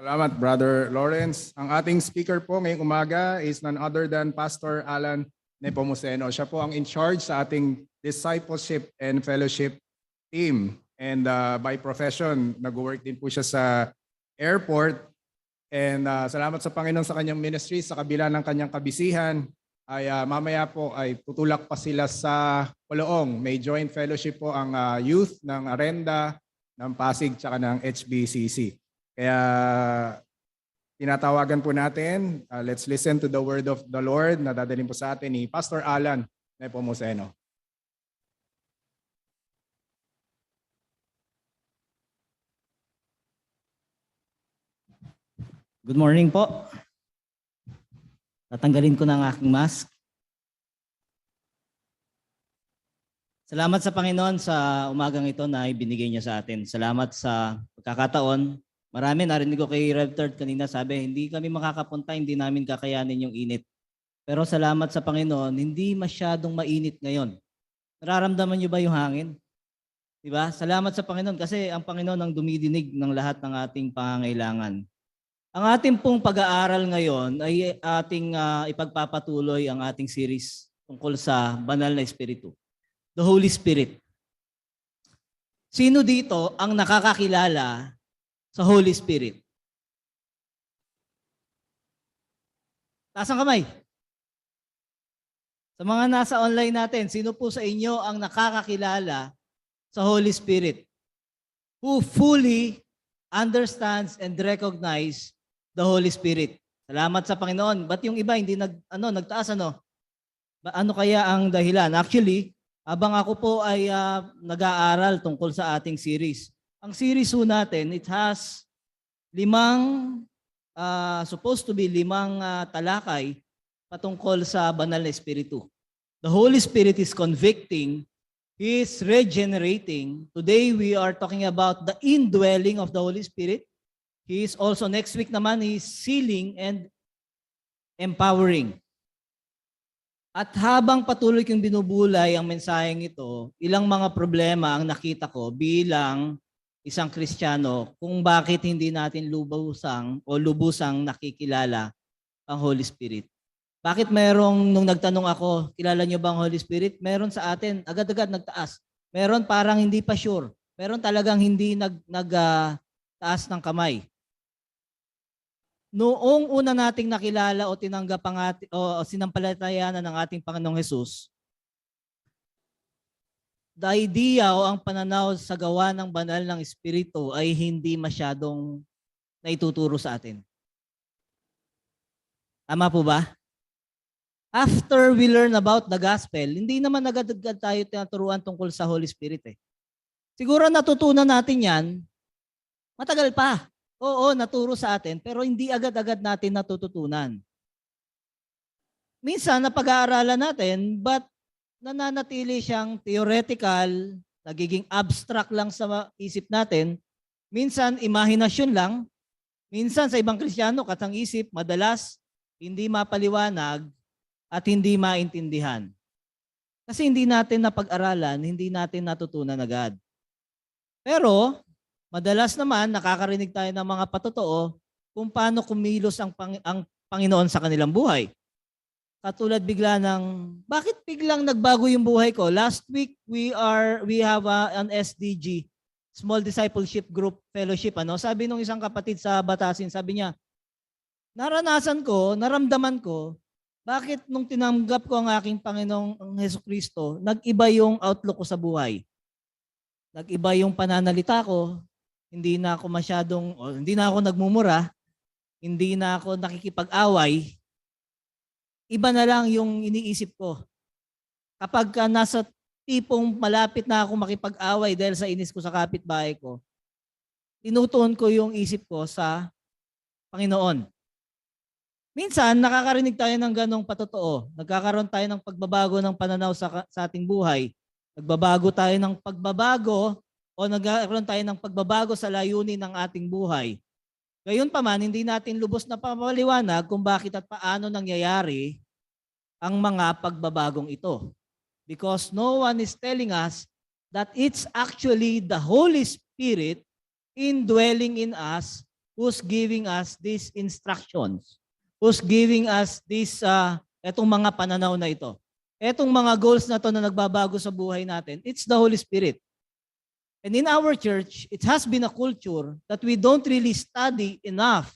Salamat, Brother Lawrence. Ang ating speaker po ngayong umaga is none other than Pastor Alan Nepomuceno. Siya po ang in charge sa ating discipleship and fellowship team. And by profession, nag-work din po siya sa airport. And salamat sa Panginoon sa kanyang ministry, sa kabila ng kanyang kabisihan. Ay mamaya po ay tutulak pa sila sa Poloong. May joint fellowship po ang youth ng Arenda, ng Pasig, tsaka ng HBCC. Kaya tinatawagan po natin, let's listen to the word of the Lord na dadalhin po sa atin ni Pastor Alan Nepomuceno. Good morning po. Tatanggalin ko na ang aking mask. Salamat sa Panginoon sa umagang ito na ibinigay niya sa atin. Salamat sa pagkakataon. Marami narinig ko kay Rev. Third kanina sabi, hindi kami makakapunta, hindi namin kakayanin yung init. Pero salamat sa Panginoon, hindi masyadong mainit ngayon. Nararamdaman niyo ba yung hangin? Diba? Salamat sa Panginoon kasi ang Panginoon ang dumidinig ng lahat ng ating pangangailangan. Ang ating pong pag-aaral ngayon ay ating ipagpapatuloy ang ating series tungkol sa banal na Espiritu, the Holy Spirit. Sino dito ang nakakakilala sa Holy Spirit? Taas ang kamay. Sa mga nasa online natin, sino po sa inyo ang nakakakilala sa Holy Spirit? Who fully understands and recognize the Holy Spirit? Salamat sa Panginoon. Ba't yung iba hindi nagtaas ano? Ano kaya ang dahilan? Actually, habang ako po ay nag-aaral tungkol sa ating series. Ang series po natin, it has supposed to be limang talakay patungkol sa banal na Espiritu. The Holy Spirit is convicting, He is regenerating. Today we are talking about the indwelling of the Holy Spirit. He is also, next week naman, He is sealing and empowering. At habang patuloy kong binubulay ang mensaheng ito, ilang mga problema ang nakita ko bilang isang Kristiyano kung bakit hindi natin lubusang nakikilala ang Holy Spirit. Bakit nung nagtanong ako, kilala niyo ba ang Holy Spirit? Meron sa atin, agad-agad nagtaas. Meron parang hindi pa sure. Meron talagang hindi nagtaas ng kamay. Noong una nating nakilala o tinanggap o sinampalatayanan ng ating Panginoong Hesus, the idea o ang pananaw sa gawa ng banal ng Espiritu ay hindi masyadong naituturo sa atin. Tama po ba? After we learn about the gospel, hindi naman agad-agad tayo tinuturuan tungkol sa Holy Spirit eh. Siguro natutunan natin yan, matagal pa. Oo, naturo sa atin, pero hindi agad-agad natin natututunan. Minsan, napag-aaralan natin, but nananatili siyang theoretical, nagiging abstract lang sa isip natin. Minsan, imahinasyon lang. Minsan, sa ibang Kristiyano, katang isip, madalas, hindi mapaliwanag at hindi maintindihan. Kasi hindi natin napag-aralan, hindi natin natutunan agad. Pero, madalas naman, nakakarinig tayo ng mga patotoo kung paano kumilos ang Panginoon sa kanilang buhay. Katulad bigla ng, bakit biglang nagbago yung buhay ko? Last week, we have an SDG, Small Discipleship Group Fellowship. Sabi nung isang kapatid sa Batasin, sabi niya, naramdaman ko, bakit nung tinanggap ko ang aking Panginoong Hesukristo, nag-iba yung outlook ko sa buhay. Nag-iba yung pananalita ko, hindi na ako nagmumura, hindi na ako nakikipag-away, iba na lang yung iniisip ko. Kapag nasa tipong malapit na ako makipag-away dahil sa inis ko sa kapitbahay ko, tinutuon ko yung isip ko sa Panginoon. Minsan, nakakarinig tayo ng ganong patotoo. Nagkakaroon tayo ng pagbabago ng pananaw sa ating buhay. Nagbabago tayo ng pagbabago o nagkakaroon tayo ng pagbabago sa layunin ng ating buhay. Gayunpaman, hindi natin lubos na pamaliwanag kung bakit at paano nangyayari ang mga pagbabagong ito. Because no one is telling us that it's actually the Holy Spirit indwelling in us who's giving us these instructions, who's giving us etong mga pananaw na ito. Etong mga goals na to na nagbabago sa buhay natin, it's the Holy Spirit. And in our church, it has been a culture that we don't really study enough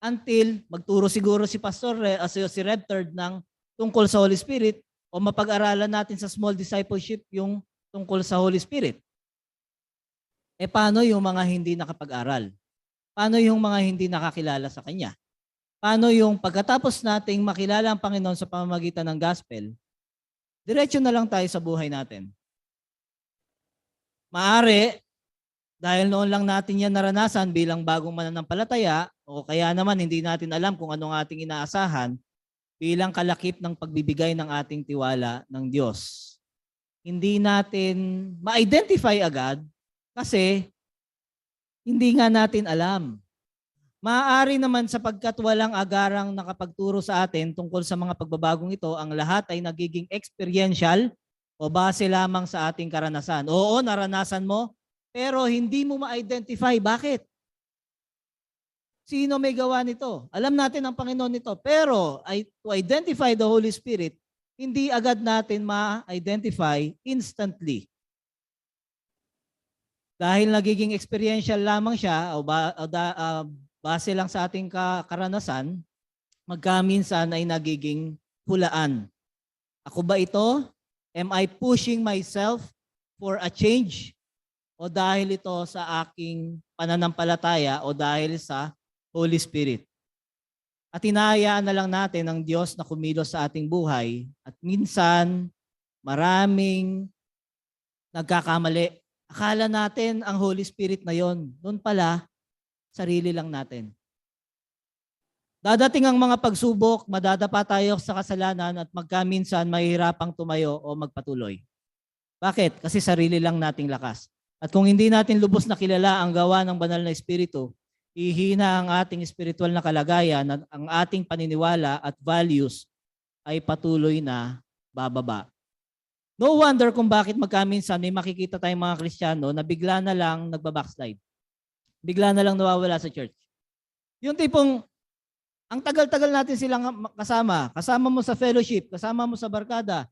until magturo siguro si Pastor si Rev. Third ng tungkol sa Holy Spirit o mapag-aralan natin sa small discipleship yung tungkol sa Holy Spirit. Paano yung mga hindi nakapag-aral? Paano yung mga hindi nakakilala sa Kanya? Paano yung pagkatapos nating makilala ang Panginoon sa pamamagitan ng gospel, diretso na lang tayo sa buhay natin? Maaari, dahil noon lang natin yan naranasan bilang bagong mananampalataya, o kaya naman hindi natin alam kung anong ating inaasahan, bilang kalakip ng pagbibigay ng ating tiwala ng Diyos. Hindi natin ma-identify agad kasi hindi nga natin alam. Maaari naman sapagkat walang agarang nakapagturo sa atin tungkol sa mga pagbabagong ito, ang lahat ay nagiging experiential o base lamang sa ating karanasan. Oo, naranasan mo, pero hindi mo ma-identify. Bakit? Sino may gawa nito? Alam natin ang Panginoon nito. Pero to identify the Holy Spirit, hindi agad natin ma-identify instantly. Dahil nagiging experiential lamang siya o base lang sa ating karanasan, magkaminsan ay nagiging hulaan. Ako ba ito? Am I pushing myself for a change? O dahil ito sa aking pananampalataya o dahil sa Holy Spirit? At hinahayaan na lang natin ang Diyos na kumilos sa ating buhay at minsan maraming nagkakamali. Akala natin ang Holy Spirit na yon. Doon pala, sarili lang natin. Dadating ang mga pagsubok, madadapa tayo sa kasalanan at magkaminsan mahihirapang tumayo o magpatuloy. Bakit? Kasi sarili lang nating lakas. At kung hindi natin lubos na kilala ang gawa ng banal na Espiritu, ihina ang ating spiritual na kalagayan at ang ating paniniwala at values ay patuloy na bababa. No wonder kung bakit magkaminsan may makikita tayong mga Kristiyano na bigla na lang nagbabackslide. Bigla na lang nawawala sa church. Yung tipong ang tagal-tagal natin silang kasama mo sa fellowship, kasama mo sa barkada,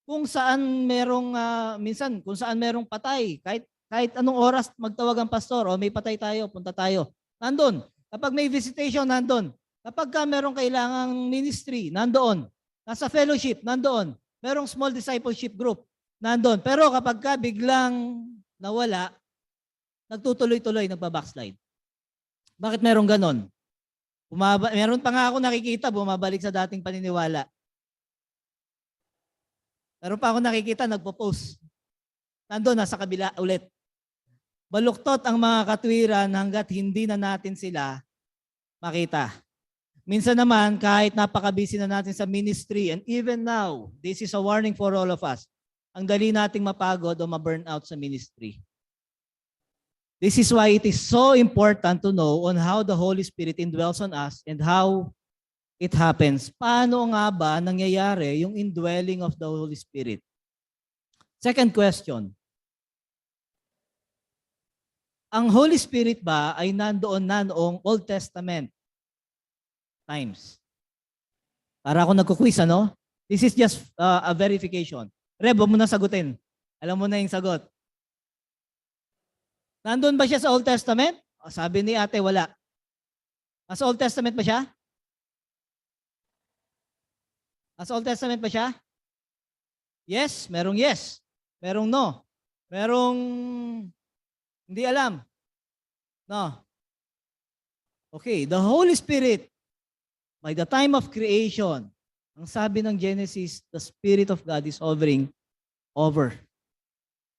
kung saan merong, minsan, kung saan merong patay, kahit anong oras magtawag ang pastor, o may patay tayo, punta tayo, nandun. Kapag may visitation, nandun. Kapag merong kailangang ministry, nandoon. Nasa fellowship, nandoon. Merong small discipleship group, nandoon. Pero kapag biglang nawala, nagtutuloy-tuloy, nagbabackslide. Bakit merong ganon? Meron pa nga ako nakikita, bumabalik sa dating paniniwala. Meron pa ako nakikita, nagpo-post. Nandun, nasa kabila ulit. Baluktot ang mga katwiran hanggat hindi na natin sila makita. Minsan naman, kahit napaka-busy na natin sa ministry, and even now, this is a warning for all of us, ang dali nating mapagod o ma-burn out sa ministry. This is why it is so important to know on how the Holy Spirit indwells on us and how it happens. Paano nga ba nangyayari yung indwelling of the Holy Spirit? Second question. Ang Holy Spirit ba ay nandoon na noong Old Testament times? Para ako nagkuquiz, ano? This is just a verification. Reb, huwag mo na sagutin. Alam mo na yung sagot. Nandun ba siya sa Old Testament? O, sabi ni ate, wala. Nasa Old Testament ba siya? Nasa Old Testament ba siya? Yes, merong yes. Merong no. Merong hindi alam. No. Okay, the Holy Spirit, by the time of creation, ang sabi ng Genesis, the Spirit of God is hovering over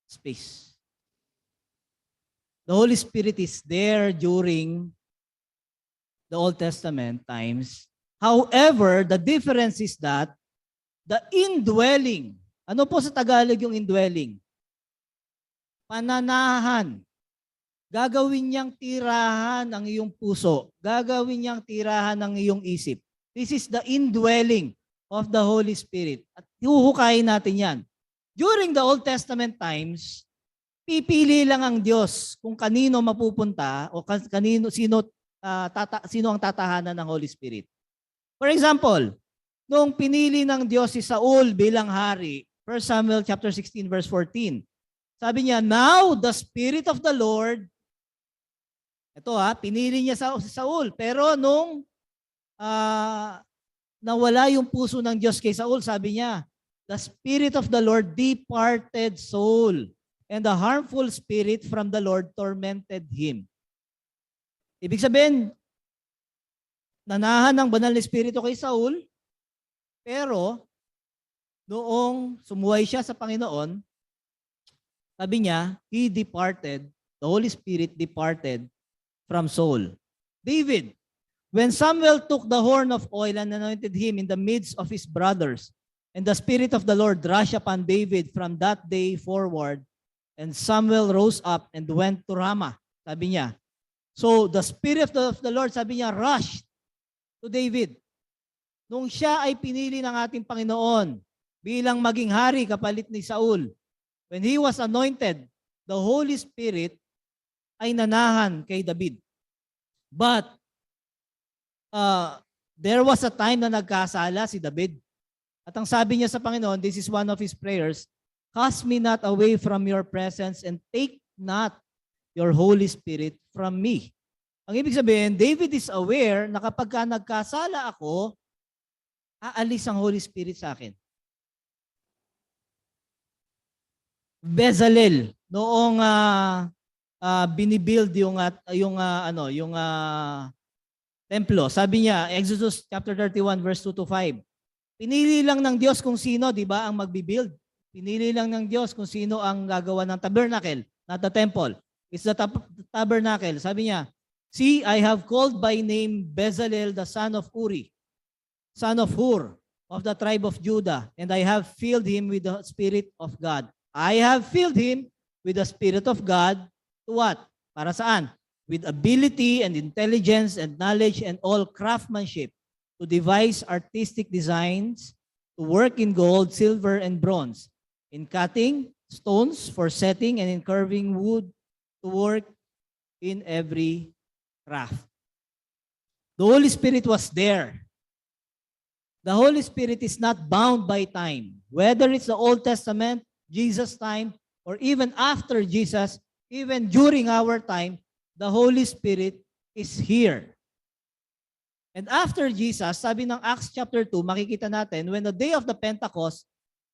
space. The Holy Spirit is there during the Old Testament times. However, the difference is that the indwelling, ano po sa Tagalog yung indwelling? Pananahan. Gagawin niyang tirahan ang iyong puso. Gagawin niyang tirahan ang iyong isip. This is the indwelling of the Holy Spirit. At huhukayin natin yan. During the Old Testament times, pipili lang ang Diyos kung kanino mapupunta o sino sino ang tatahanan ng Holy Spirit. For example, nung pinili ng Diyos si Saul bilang hari, 1 Samuel chapter 16 verse 14. Sabi niya, now the Spirit of the Lord, ito pinili niya si Saul, pero nung nawala yung puso ng Diyos kay Saul, sabi niya, the Spirit of the Lord departed Saul, and the harmful spirit from the Lord tormented him. Ibig sabihin, nanahan ng banal na espiritu kay Saul, pero noong sumuway siya sa Panginoon, sabi niya, he departed, the Holy Spirit departed from Saul. David, when Samuel took the horn of oil and anointed him in the midst of his brothers, and the Spirit of the Lord rushed upon David from that day forward, and Samuel rose up and went to Ramah. Sabi niya. So the Spirit of the Lord, sabi niya, rushed to David. Nung siya ay pinili ng ating Panginoon bilang maging hari kapalit ni Saul, when he was anointed, the Holy Spirit ay nanahan kay David. But there was a time na nagkasala si David. At ang sabi niya sa Panginoon, this is one of his prayers, cast me not away from your presence and take not your Holy Spirit from me. Ang ibig sabihin, David is aware na kapag nagkasala ako, aalis ang Holy Spirit sa akin. Bezalel, noong binibuild yung templo, sabi niya, Exodus chapter 31 verse 2 to 5. Pinili lang ng Diyos kung sino, di ba, ang magbibuild. Pinili lang ng Diyos kung sino ang gagawa ng tabernacle, not the temple. It's the tabernacle. Sabi niya, see, I have called by name Bezalel, the son of Uri, son of Hur, of the tribe of Judah, and I have filled him with the Spirit of God. I have filled him with the Spirit of God to what? Para saan? With ability and intelligence and knowledge and all craftsmanship to devise artistic designs, to work in gold, silver, and bronze, in cutting stones for setting, and in carving wood, to work in every craft. The Holy Spirit was there. The Holy Spirit is not bound by time. Whether it's the Old Testament, Jesus' time, or even after Jesus, even during our time, the Holy Spirit is here. And after Jesus, sabi ng Acts chapter 2, makikita natin, when the day of the Pentecost,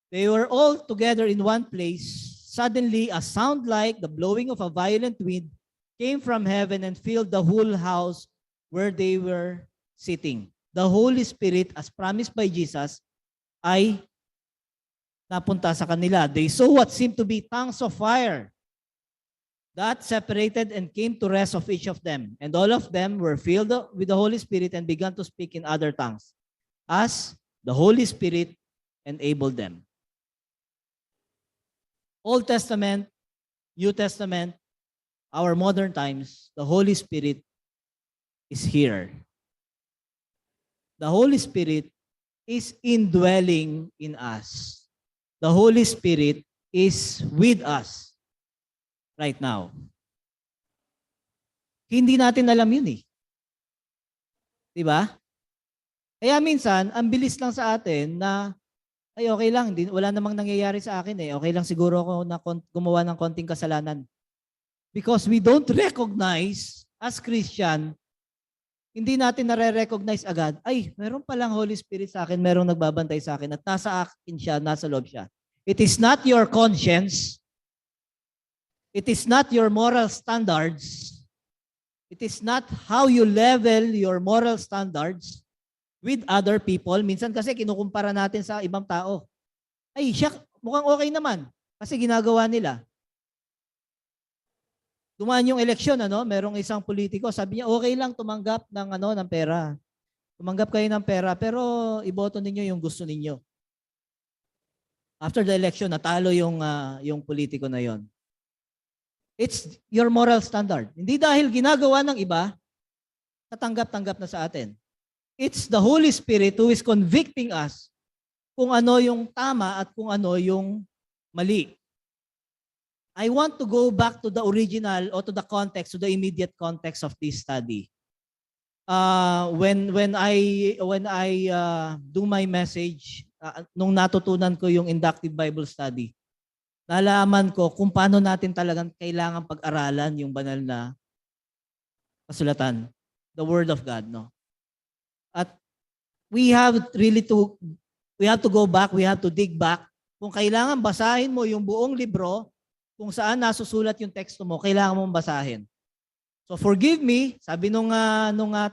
they were all together in one place. Suddenly, a sound like the blowing of a violent wind came from heaven and filled the whole house where they were sitting. The Holy Spirit, as promised by Jesus, ay napunta sa kanila. They saw what seemed to be tongues of fire that separated and came to rest of each of them. And all of them were filled with the Holy Spirit and began to speak in other tongues, as the Holy Spirit enabled them. Old Testament, New Testament, our modern times, the Holy Spirit is here. The Holy Spirit is indwelling in us. The Holy Spirit is with us right now. Hindi natin alam yun eh. Diba? Kaya minsan, ang bilis lang sa atin na, ay okay lang, wala namang nangyayari sa akin eh. Okay lang siguro ako na gumawa ng konting kasalanan. Because we don't recognize as Christian, hindi natin nare-recognize agad, ay, meron palang Holy Spirit sa akin, merong nagbabantay sa akin, at nasa akin siya, nasa loob siya. It is not your conscience. It is not your moral standards. It is not how you level your moral standards with other people. Minsan kasi kinukumpara natin sa ibang tao. Ay, siya, mukhang okay naman kasi ginagawa nila. Dumaan yung eleksyon, merong isang politiko, sabi niya, okay lang tumanggap ng pera. Tumanggap kayo ng pera, pero iboto ninyo yung gusto ninyo. After the election, natalo yung politiko na yon. It's your moral standard. Hindi dahil ginagawa ng iba, tatanggap-tanggap na sa atin. It's the Holy Spirit who is convicting us kung ano yung tama at kung ano yung mali. I want to go back to the original or to the context, to the immediate context of this study. when I do my message, nung natutunan ko yung inductive Bible study, nalaman ko kung paano natin talagang kailangan pag-aralan yung banal na kasulatan, the Word of God, no? At we have to go back, we have to dig back. Kung kailangan basahin mo yung buong libro, kung saan nasusulat yung teksto mo, kailangan mong basahin. So forgive me, sabi nung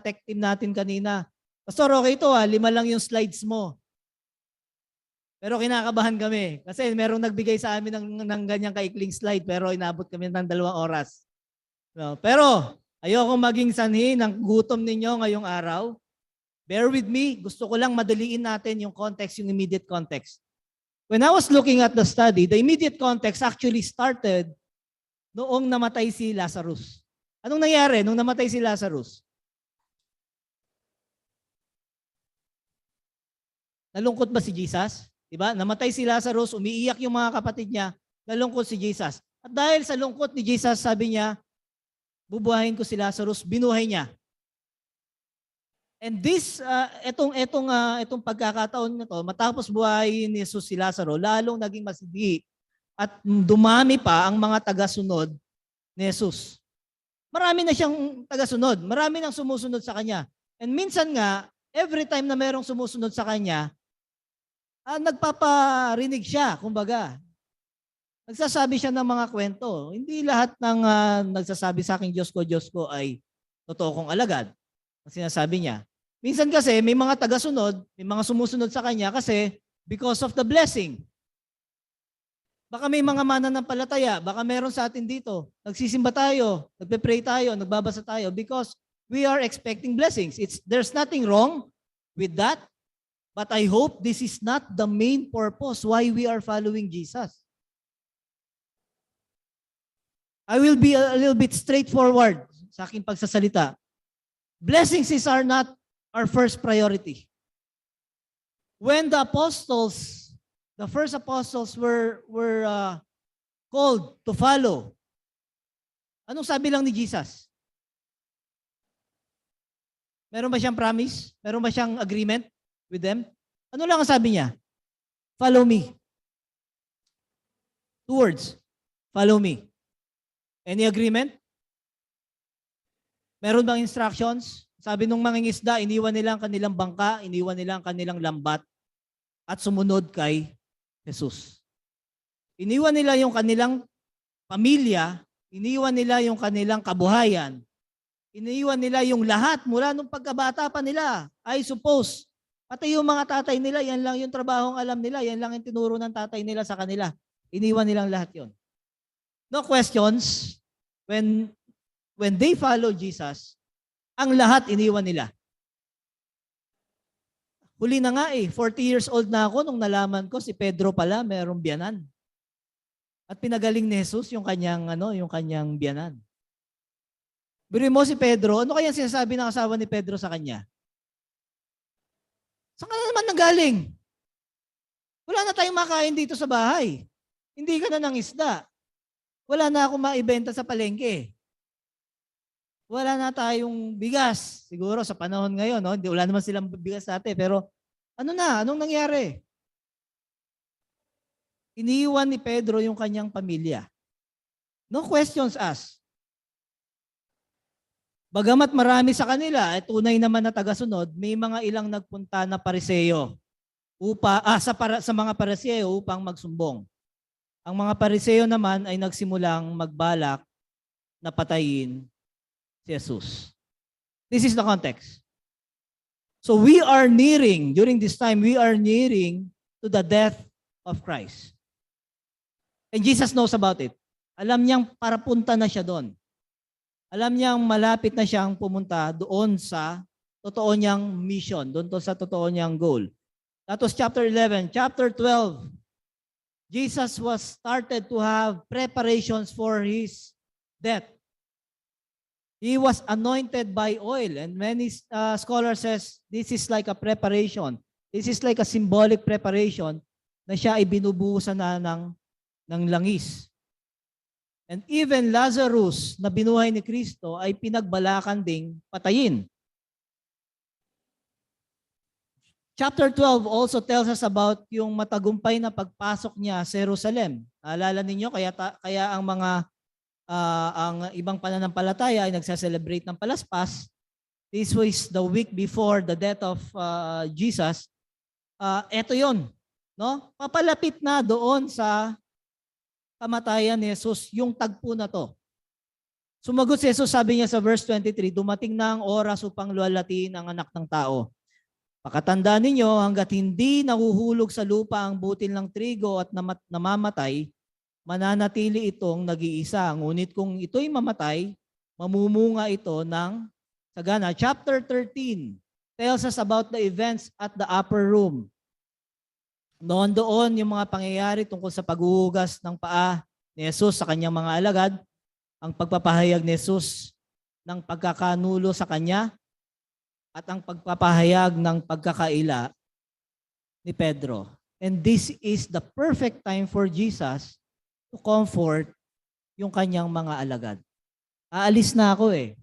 tech team natin kanina, Pastor, okay ito 5 lang yung slides mo. Pero kinakabahan kami kasi merong nagbigay sa amin ng ganyang kaikling slide pero inabot kami ng 2 oras. No, pero ayokong maging sanhi ng gutom ninyo ngayong araw. Bear with me, gusto ko lang madaliin natin yung context, yung immediate context. When I was looking at the study, the immediate context actually started noong namatay si Lazarus. Anong nangyari nung namatay si Lazarus? Nalungkot ba si Jesus? Diba? Namatay si Lazarus, umiiyak yung mga kapatid niya, nalungkot si Jesus. At dahil sa lungkot ni Jesus, sabi niya, bubuhayin ko si Lazarus, binuhay niya. And this, itong pagkakataon na to, matapos buhayin ni Jesus si Lazarus, lalong naging masighi at dumami pa ang mga taga-sunod ni Jesus. Marami na siyang taga-sunod, marami nang sumusunod sa kanya. And minsan nga, every time na merong sumusunod sa kanya, nagpaparinig siya, kumbaga. Nagsasabi siya ng mga kwento. Hindi lahat ng nagsasabi sa akin, Diyos ko ay totoo kong alagad. Ang sinasabi niya. Minsan kasi may mga taga-sunod, may mga sumusunod sa kanya kasi because of the blessing. Baka may mga mananampalataya, baka meron sa atin dito. Nagsisimba tayo, nagpe-pray tayo, nagbabasa tayo because we are expecting blessings. There's nothing wrong with that. But I hope this is not the main purpose why we are following Jesus. I will be a little bit straightforward sa aking pagsasalita. Blessings are not our first priority. When the first apostles were called to follow, anong sabi lang ni Jesus? Meron ba siyang promise? Meron ba siyang agreement with them? Ano lang ang sabi niya? Follow me. 2 words. Follow me. Any agreement? Meron bang instructions? Sabi nung mangingisda, iniwan nila ang kanilang bangka, iniwan nila ang kanilang lambat, at sumunod kay Jesus. Iniwan nila yung kanilang pamilya, iniwan nila yung kanilang kabuhayan, iniwan nila yung lahat mula nung pagkabata pa nila. I suppose, pati yung mga tatay nila, yan lang yung trabahong alam nila, yan lang yung tinuro ng tatay nila sa kanila. Iniwan nilang lahat yon. No questions. When they follow Jesus, ang lahat iniwan nila. Huli na nga 40 years old na ako nung nalaman ko si Pedro pala mayroong biyanan. At pinagaling ni Jesus yung kanyang biyanan. Biruin mo si Pedro, ano kaya sinasabi ng asawa ni Pedro sa kanya? Saan ka na naman nanggaling? Wala na tayong makain dito sa bahay. Hindi ka na ng isda. Wala na akong maibenta sa palengke. Wala na tayong bigas. Siguro sa panahon ngayon, no? Wala naman silang bigas sa atin. Pero anong nangyari? Iniwan ni Pedro yung kanyang pamilya. No questions asked. Bagamat marami sa kanila, tunay naman na tagasunod, may mga ilang nagpunta na Pariseo sa mga Pariseo upang magsumbong. Ang mga Pariseo naman ay nagsimulang magbalak na patayin si Jesus. This is the context. So during this time, we are nearing to the death of Christ. And Jesus knows about it. Alam niyang parapunta na siya doon. Alam niyang malapit na siyang pumunta doon sa totoo niyang mission, doon sa totoo niyang goal. That was chapter 11. Chapter 12, Jesus was started to have preparations for his death. He was anointed by oil, and many scholars says this is like a preparation. This is like a symbolic preparation na siya ay binubuhusan na ng langis. And even Lazarus na binuhay ni Kristo ay pinagbalakan ding patayin. Chapter 12 also tells us about yung matagumpay na pagpasok niya sa Jerusalem. Naalala ninyo, kaya ang ibang pananampalataya ay nagsa-celebrate ng Palaspas. This was the week before the death of Jesus. Ito yon, no? Papalapit na doon sa kamatayan ni Jesus yung tagpo na to. Sumagot si Jesus, sabi niya sa verse 23, dumating na ang oras upang luwalhatiin ang anak ng tao. Pakatandaan ninyo, hanggat hindi nahuhulog sa lupa ang butil ng trigo at namamatay, mananatili itong nag-iisa. Ngunit kung ito'y mamatay, mamumunga ito ng sagana. Chapter 13 tells us about the events at the upper room. Doon yung mga pangyayari tungkol sa paghuhugas ng paa ni Jesus sa kanyang mga alagad, ang pagpapahayag ni Jesus ng pagkakanulo sa kanya, at ang pagpapahayag ng pagkakaila ni Pedro. And this is the perfect time for Jesus to comfort yung kanyang mga alagad. Aalis na ako eh.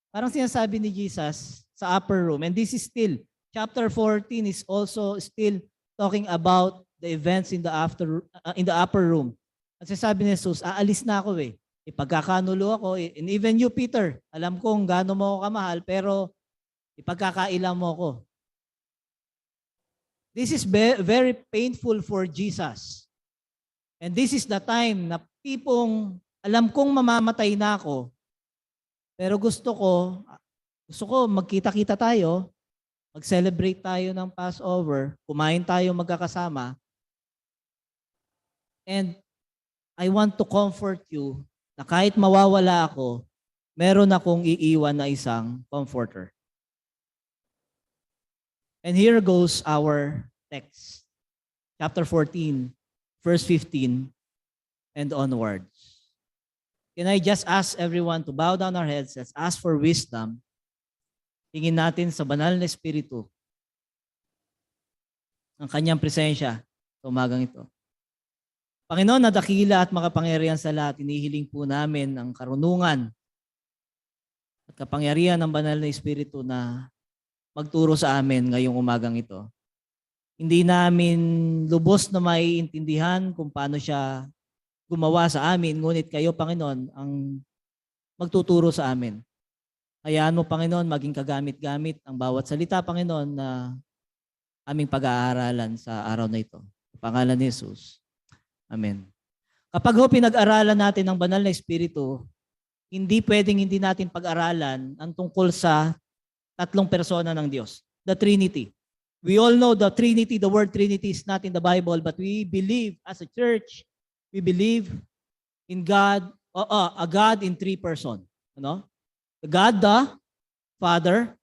Parang sinasabi ni Jesus sa upper room. And this is still, chapter 14 is also still talking about the events in the upper room. At sinasabi ni Jesus, aalis na ako eh. Ipagkakanulo ako. And even you, Peter, alam kong gaano mo ako kamahal, pero ipagkakaila mo ko. This is very painful for Jesus. And this is the time na tipong alam kong mamamatay na ako, pero gusto ko magkita-kita tayo, mag-celebrate tayo ng Passover, kumain tayo magkakasama, and I want to comfort you na kahit mawawala ako, meron akong iiwan na isang comforter. And here goes our text. Chapter 14, verse 15 and onwards. Can I just ask everyone to bow down our heads? Let's ask for wisdom. Tingin natin sa banal na Espiritu ang kanyang presensya sa umagang ito. Panginoon, na dakila at makapangyarihan sa lahat, inihiling po namin ang karunungan at kapangyarihan ng banal na Espiritu na magturo sa amin ngayong umagang ito. Hindi namin lubos na maiintindihan kung paano siya gumawa sa amin, ngunit kayo, Panginoon, ang magtuturo sa amin. Hayaan mo, Panginoon, maging kagamit-gamit ang bawat salita, Panginoon, na aming pag-aaralan sa araw na ito. Sa pangalan ni Jesus. Amen. Kapag pinag-aralan natin ang banal na Espiritu, hindi pwedeng hindi natin pag-aralan ang tungkol sa tatlong persona ng Diyos, the Trinity. We all know the Trinity, the word Trinity is not in the Bible, but we believe as a church, we believe in God, a God in three persons. Ano? God the Father,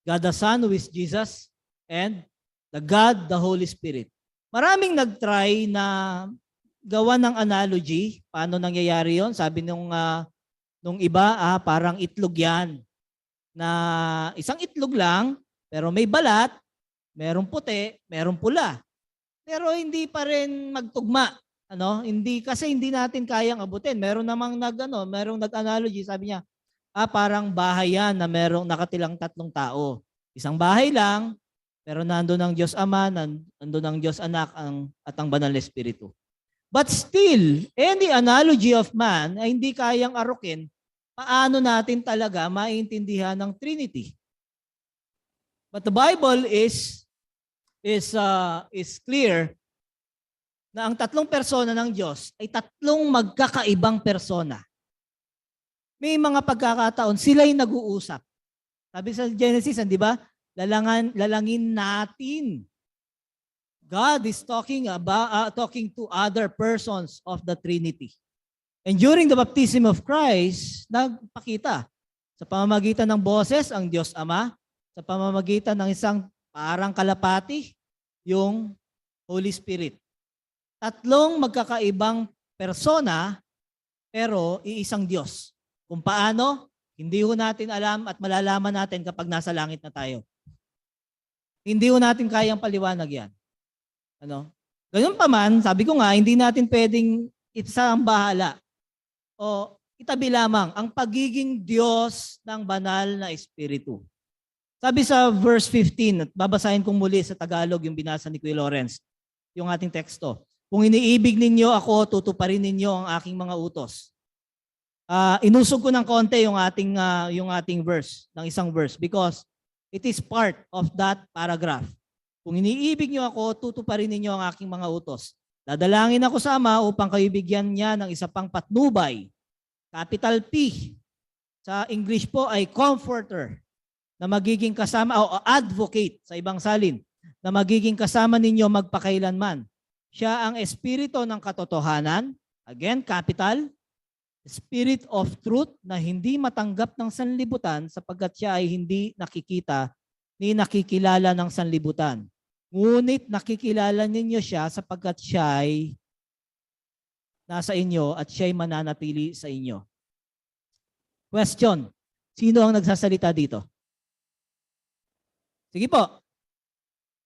God the Son, who is Jesus, and the God the Holy Spirit. Maraming nag-try na gawa ng analogy, paano nangyayari yon? Sabi nung iba, parang itlog yan. Na isang itlog lang, pero may balat, merong puti, merong pula. Pero hindi pa rin magtugma. Hindi kasi hindi natin kayang abutin. Meron namang merong nag-analogy, sabi niya, parang bahay yan na merong nakatilang tatlong tao. Isang bahay lang, pero nandoon ang Diyos Ama, nandoon ang Diyos Anak at ang Banal na Espiritu. But still, any analogy of man ay hindi kayang arukin paano natin talaga maintindihan ng Trinity. But the Bible is clear na ang tatlong persona ng Diyos ay tatlong magkakaibang persona. May mga pagkakataon sila'y nag-uusap. Sabi sa Genesis, di ba? Lalangin natin. God is talking to other persons of the Trinity. And during the baptism of Christ, nagpakita sa pamamagitan ng boses ang Diyos Ama, sa pamamagitan ng isang parang kalapati, yung Holy Spirit. Tatlong magkakaibang persona, pero iisang Diyos. Kung paano, hindi ho natin alam at malalaman natin kapag nasa langit na tayo. Hindi ho natin kayang paliwanag yan. Ganun pa man, sabi ko nga, hindi natin pwedeng isa ang bahala. O itabi lamang ang pagiging Diyos ng banal na Espiritu. Sabi sa verse 15, at babasahin kong muli sa Tagalog yung binasa ni Kuya Lawrence, yung ating teksto. Kung iniibig ninyo ako, tutuparin ninyo ang aking mga utos. Inusog ko ng konti yung ating verse, ng isang verse, because it is part of that paragraph. Kung iniibig niyo ako, tutuparin ninyo ang aking mga utos. Dadalangin ako sa Ama upang kayo bigyan niya ng isa pang patnubay. Capital P. Sa English po ay comforter, na magiging kasama, o advocate sa ibang salin, na magiging kasama ninyo magpakailanman. Siya ang espiritu ng katotohanan, again, capital, Spirit of truth, na hindi matanggap ng sanlibutan sapagkat siya ay hindi nakikita ni nakikilala ng sanlibutan. Ngunit nakikilala ninyo siya sapagkat siya ay nasa inyo at siya ay mananatili sa inyo. Question, sino ang nagsasalita dito? Sige po,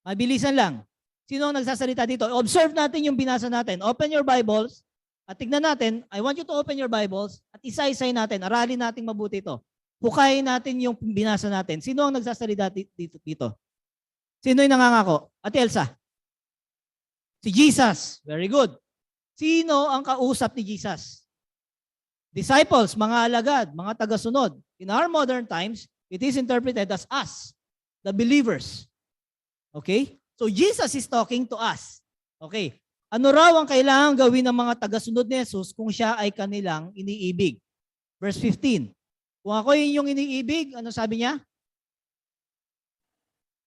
mabilisan lang. Sino ang nagsasalita dito? Observe natin yung binasa natin. Open your Bibles at tignan natin. I want you to open your Bibles at isa-isay natin. Aralin natin mabuti ito. Hukayin natin yung binasa natin. Sino ang nagsasalita dito? Sino yung nangangako? Ate Elsa? Si Jesus. Very good. Sino ang kausap ni Jesus? Disciples, mga alagad, mga tagasunod. In our modern times, it is interpreted as us, the believers. Okay? So Jesus is talking to us. Okay. Ano raw ang kailangan gawin ng mga tagasunod ni Jesus kung siya ay kanilang iniibig? Verse 15. Kung ako yung iniibig, ano sabi niya?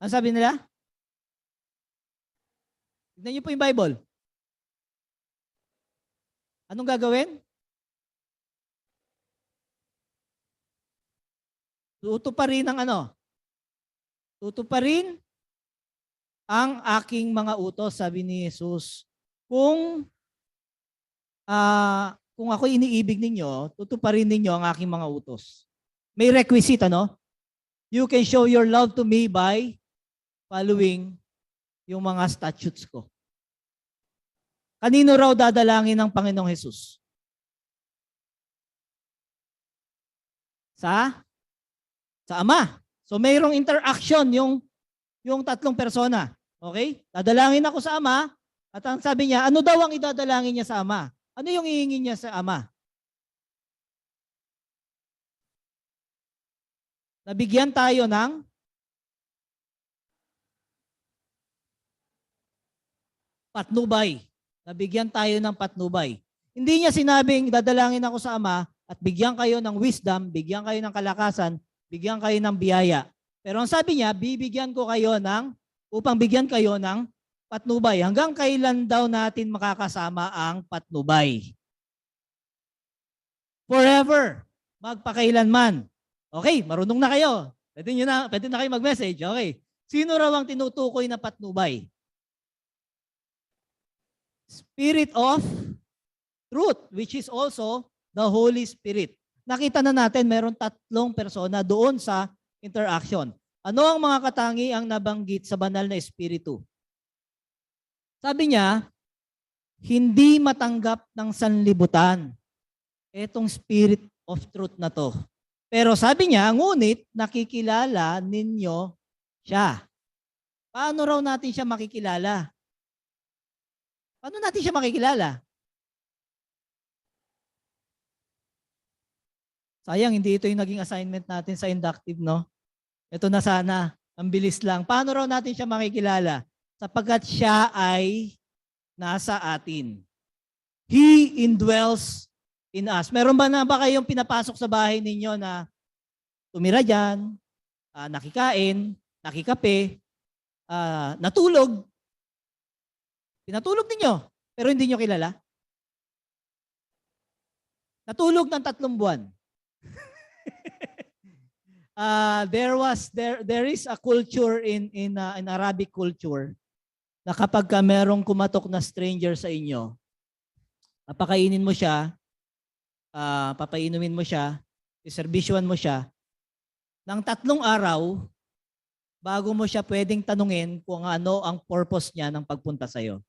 Ano sabi nila? Tignan niyo po yung Bible. Anong gagawin? Tutuparin ang ano? Tutuparin ang aking mga utos, sabi ni Jesus. Kung ako iniibig ninyo, tutuparin ninyo ang aking mga utos. May requisite, ano? You can show your love to me by following yung mga statutes ko. Kanino raw dadalangin ng Panginoong Jesus? Sa Ama. So mayroong interaction yung tatlong persona. Okay? Dadalangin ako sa Ama at ang sabi niya, ano daw ang idadalangin niya sa Ama? Ano yung hihingi niya sa Ama? Nabigyan tayo ng patnubay. Nabigyan tayo ng patnubay. Hindi niya sinabing dadalangin ako sa Ama at bigyan kayo ng wisdom, bigyan kayo ng kalakasan, bigyan kayo ng biyaya. Pero ang sabi niya, bibigyan ko kayo upang bigyan kayo ng patnubay. Hanggang kailan daw natin makakasama ang patnubay? Forever. Magpakailanman. Okay, marunong na kayo. Pwede na kayo mag-message. Okay. Sino raw ang tinutukoy na patnubay? Spirit of truth, which is also the Holy Spirit. Nakita na natin meron tatlong persona doon sa interaction. Ano ang mga katangiang nabanggit sa banal na espiritu? Sabi niya, hindi matanggap ng sanlibutan itong spirit of truth na to. Pero sabi niya, ngunit nakikilala ninyo siya. Paano raw natin siya makikilala? Paano natin siya makikilala? Sayang, hindi ito yung naging assignment natin sa inductive, no? Ito na sana. Ang bilis lang. Paano raw natin siya makikilala? Sapagkat siya ay nasa atin. He indwells in us. Meron ba kayong pinapasok sa bahay ninyo na tumira dyan, nakikain, nakikape, natulog? Pinatulog ninyo, pero hindi nyo kilala? Natulog ng 3 buwan. There is a culture in Arabic culture na kapag merong kumatok na stranger sa inyo, papakainin mo siya, papainumin mo siya, iserbisyuan mo siya, ng 3 araw bago mo siya pwedeng tanungin kung ano ang purpose niya ng pagpunta sa iyo.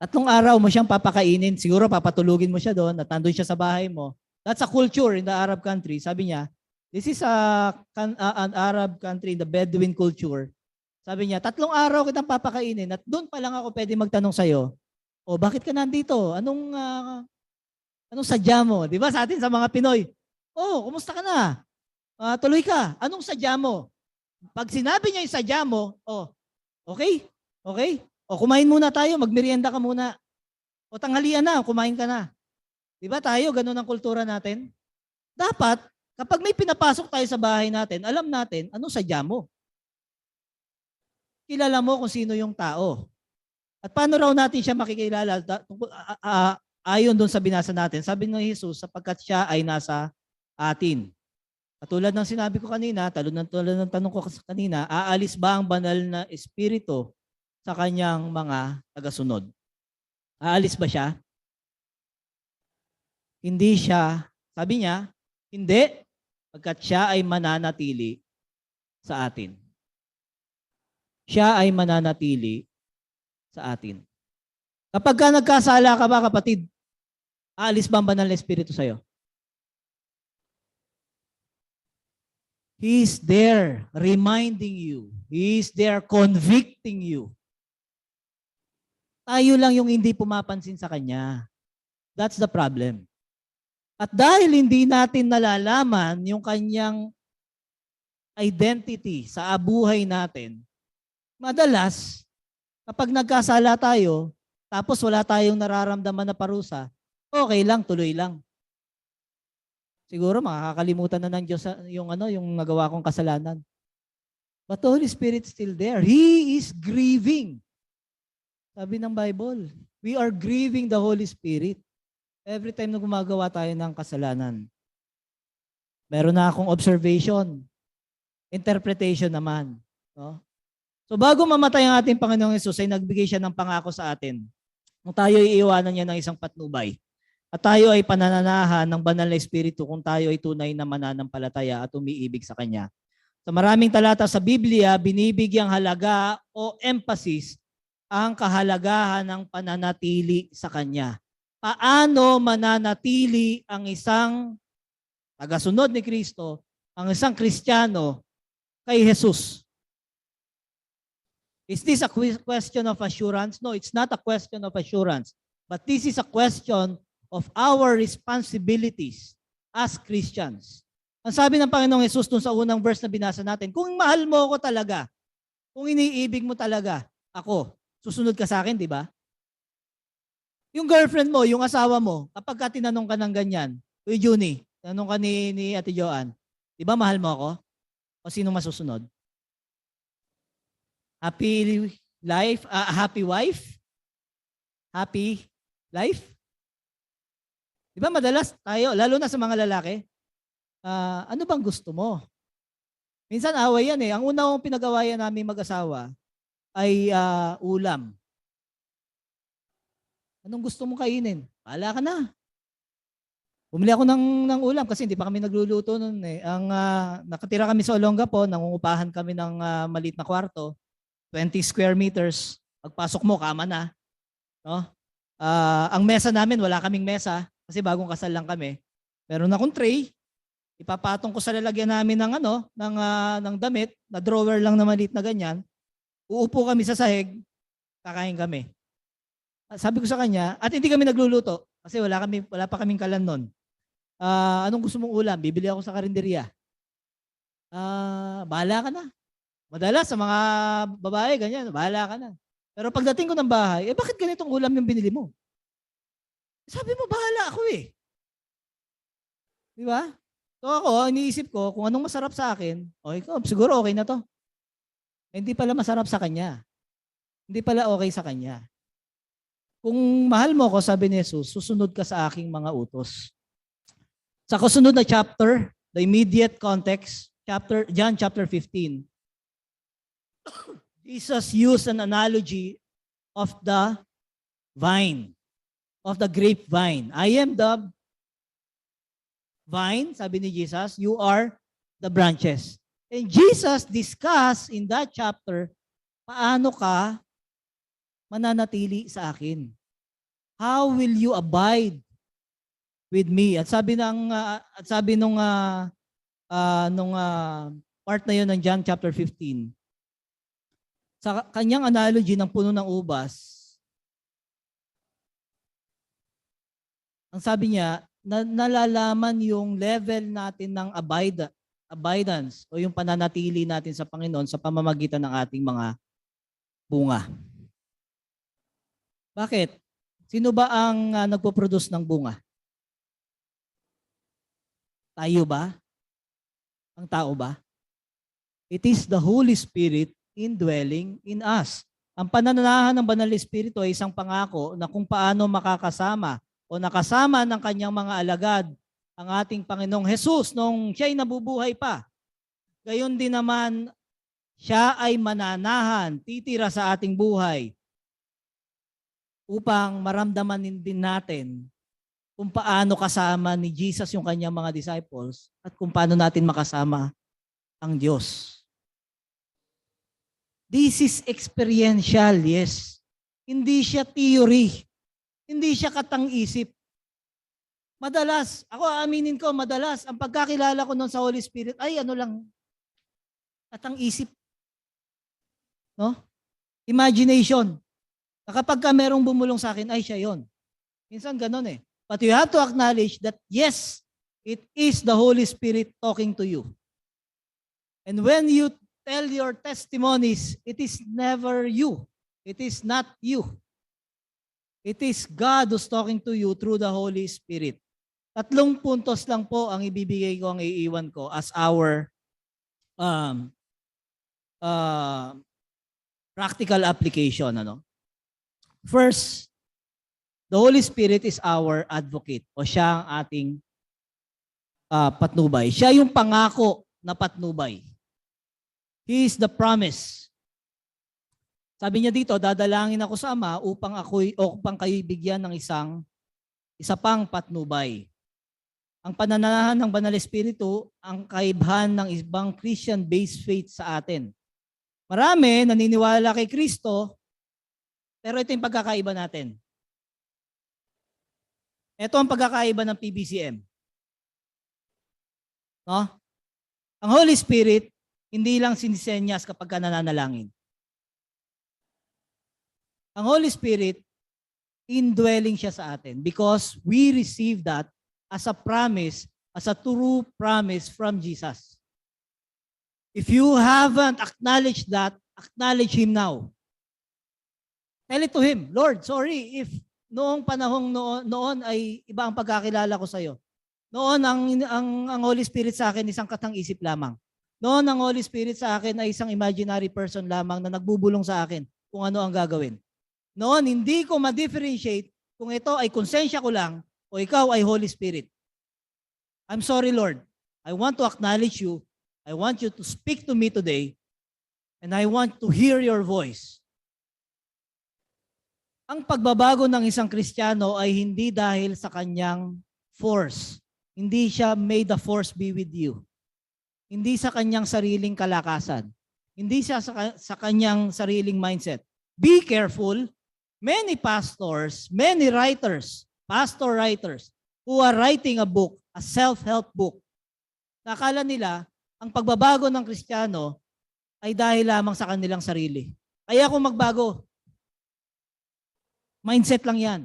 3 araw mo siyang papakainin, siguro papatulugin mo siya doon at nandun siya sa bahay mo. That's a culture in the Arab country. Sabi niya, this is an Arab country, the Bedouin culture. Sabi niya, 3 araw kitang papakainin at doon pa lang ako pwede magtanong sa'yo, o bakit ka nandito? Anong sadya mo? Di ba sa atin sa mga Pinoy? Oh, kumusta ka na? Tuloy ka. Anong sadya mo? Pag sinabi niya yung sadya mo, oh, okay? Okay? O kumain muna tayo, magmerienda ka muna. O tanghalian na, kumain ka na. Di ba tayo, ganun ang kultura natin? Dapat, kapag may pinapasok tayo sa bahay natin, alam natin, anong sadya mo? Kilala mo kung sino yung tao. At paano raw natin siya makikilala? Ayon doon sa binasa natin, sabi ng Jesus, sapagkat siya ay nasa atin. Katulad ng sinabi ko kanina, tulad ng tanong ko kanina, aalis ba ang banal na espiritu sa kanyang mga tagasunod? Aalis ba siya? Hindi siya. Sabi niya, hindi, pagkat siya ay mananatili sa atin. Siya ay mananatili sa atin. Kapag ka nagkasala ka ba, kapatid, aalis ba ang banal na espiritu sa'yo? He is there reminding you. He is there convicting you. Tayo lang yung hindi pumapansin sa Kanya. That's the problem. At dahil hindi natin nalalaman yung Kanyang identity sa buhay natin, madalas, kapag nagkasala tayo, tapos wala tayong nararamdaman na parusa, okay lang, tuloy lang. Siguro makakalimutan na ng Diyos yung nagawa kong kasalanan. But the Holy Spirit is still there. He is grieving. Sabi ng Bible, we are grieving the Holy Spirit every time na gumagawa tayo ng kasalanan. Meron na akong observation, interpretation naman. No? So bago mamatay ang ating Panginoong Hesus, ay nagbigay siya ng pangako sa atin. Kung tayo ay iiwanan niya ng isang patnubay, at tayo ay panananahan ng banal na espiritu kung tayo ay tunay na mananampalataya at umiibig sa Kanya. Sa maraming talata sa Biblia, binibigyang halaga o emphasis ang kahalagahan ng pananatili sa Kanya. Paano mananatili ang isang tagasunod ni Kristo, ang isang Kristiyano kay Jesus? Is this a question of assurance? No, it's not a question of assurance. But this is a question of our responsibilities as Christians. Ang sabi ng Panginoong Hesus dun sa unang verse na binasa natin, kung mahal mo ako talaga, kung iniibig mo talaga ako, susunod ka sa akin, di ba? Yung girlfriend mo, yung asawa mo, kapag ka tinanong ka ng ganyan, Uy, Juni, tinanong ka ni Ate Joanne, di ba mahal mo ako? O sino masusunod? Happy life, happy wife? Happy life? Di ba madalas tayo, lalo na sa mga lalaki, ano bang gusto mo? Minsan away yan eh. Ang unang pinagawayan namin mag-asawa ay ulam. Anong gusto mong kainin? Bahala ka na. Bumili ako ng ulam kasi hindi pa kami nagluluto noon eh. Nakatira kami sa Olongapo, nangungupahan kami ng maliit na kwarto, 20 square meters. Pagpasok mo, kama na. No? Ang mesa namin, wala kaming mesa. Kasi bagong kasal lang kami. Meron akong tray. Ipapatong ko sa lalagyan namin ng damit, na drawer lang na maliit na ganyan. Uupo kami sa sahig, kakain kami. Sabi ko sa kanya, at hindi kami nagluluto kasi wala pa kaming kalan noon. Anong gusto mong ulam? Bibili ako sa karinderya. Bahala ka na. Madalas sa mga babae ganyan, bahala ka na. Pero pagdating ko ng bahay, bakit ganitong ulam yung binili mo? Sabi mo, bahala ako eh. Di ba? So ako, iniisip ko, kung anong masarap sa akin, okay ko, siguro okay na to. Hindi pala masarap sa kanya. Hindi pala okay sa kanya. Kung mahal mo ko, sabi ni Jesus, susunod ka sa aking mga utos. Sa kasunod na chapter, the immediate context, John chapter 15, Jesus used an analogy of the vine. Of the grapevine. I am the vine, sabi ni Jesus, you are the branches. And Jesus discussed in that chapter, paano ka mananatili sa akin? How will you abide with me. At sabi nung part na yun ng John chapter 15, sa kanyang analogy ng puno ng ubas, ang sabi niya, nalalaman yung level natin ng abidance o yung pananatili natin sa Panginoon sa pamamagitan ng ating mga bunga. Bakit? Sino ba ang nagpo-produce ng bunga? Tayo ba? Ang tao ba? It is the Holy Spirit indwelling in us. Ang pananahan ng Banal na Espiritu ay isang pangako na kung paano makakasama o nakasama ng kanyang mga alagad ang ating Panginoong Hesus nung siya'y nabubuhay pa. Gayon din naman, siya ay mananahan, titira sa ating buhay upang maramdaman din natin kung paano kasama ni Jesus yung kanyang mga disciples at kung paano natin makasama ang Diyos. This is experiential, yes. Hindi siya theory. Hindi siya katang-isip. Madalas, ako aaminin ko, madalas, ang pagkakilala ko nun sa Holy Spirit, ay ano lang, katang-isip. No? Imagination. Na kapag ka merong bumulong sa akin, ay siya yon. Minsan ganun eh. But you have to acknowledge that yes, it is the Holy Spirit talking to you. And when you tell your testimonies, it is never you. It is not you. It is God who's talking to you through the Holy Spirit. 3 puntos lang po ang ibibigay ko, ang iiwan ko as our practical application. First, the Holy Spirit is our advocate o siya ang ating patnubay. Siya yung pangako na patnubay. He is the promise. Sabi niya dito, dadalangin ako sa Ama upang kayo bigyan ng isa pang patnubay. Ang pananahan ng Banal na Espiritu ang kaibahan ng ibang Christian-based faith sa atin. Marami naniniwala kay Kristo, pero ito yung pagkakaiba natin. Ito ang pagkakaiba ng PBCM. No? Ang Holy Spirit, hindi lang sinisenyas kapag ka nananalangin. Ang Holy Spirit, indwelling siya sa atin because we receive that as a promise, as a true promise from Jesus. If you haven't acknowledged that, acknowledge Him now. Tell it to Him, Lord, sorry if noong panahong noon ay iba ang pagkakilala ko sa iyo. Noon ang Holy Spirit sa akin isang katang-isip lamang. Noon ang Holy Spirit sa akin ay isang imaginary person lamang na nagbubulong sa akin kung ano ang gagawin. Noon hindi ko ma-differentiate kung ito ay konsensya ko lang o ikaw ay Holy Spirit. I'm sorry, Lord. I want to acknowledge you. I want you to speak to me today and I want to hear your voice. Ang pagbabago ng isang Kristiyano ay hindi dahil sa kanyang force. Hindi siya may the force be with you. Hindi sa kanyang sariling kalakasan. Hindi siya sa kanyang sariling mindset. Be careful. Many pastors, many writers, pastor writers, who are writing a book, a self-help book, nakala nila ang pagbabago ng Kristiyano ay dahil lamang sa kanilang sarili. Kaya kung magbago, mindset lang yan.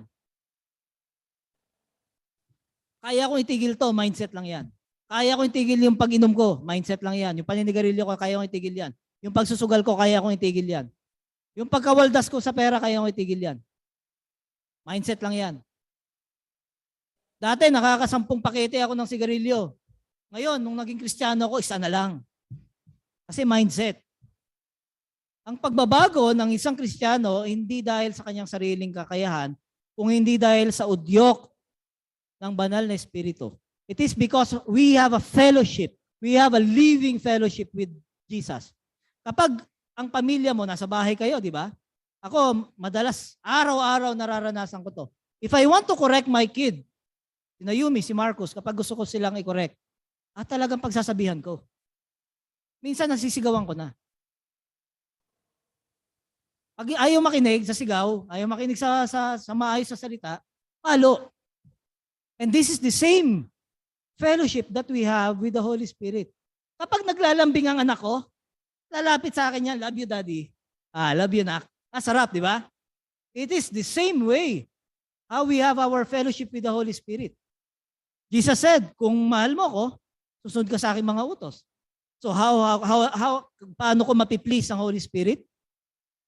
Kaya kong itigil to, mindset lang yan. Kaya kong itigil yung pag-inom ko, mindset lang yan. Yung paninigarilyo ko, kaya kong itigil yan. Yung pagsusugal ko, kaya kong itigil yan. Yung pagkawaldas ko sa pera, kaya kong itigil yan. Mindset lang yan. Dati, nakakasampung pakete ako ng sigarilyo. Ngayon, nung naging Kristiyano ako, isa na lang. Kasi mindset. Ang pagbabago ng isang Kristiyano, hindi dahil sa kanyang sariling kakayahan, kung hindi dahil sa udyok ng Banal na Espiritu. It is because we have a fellowship. We have a living fellowship with Jesus. Kapag ang pamilya mo, nasa bahay kayo, di ba? Ako, madalas, araw-araw nararanasan ko to. If I want to correct my kid, si Naomi, si Marcos, kapag gusto ko silang i-correct, talagang pagsasabihan ko. Minsan nasisigawan ko na. Pag ayaw makinig sa sigaw, ayaw makinig sa maayos sa salita, palo. And this is the same fellowship that we have with the Holy Spirit. Kapag naglalambing ang anak ko, lalapit sa akin yan, love you daddy. Love you nak. Sarap, di ba? It is the same way how we have our fellowship with the Holy Spirit. Jesus said, kung mahal mo ko, susunod ka sa aking mga utos. So paano ko mapiplease ang Holy Spirit?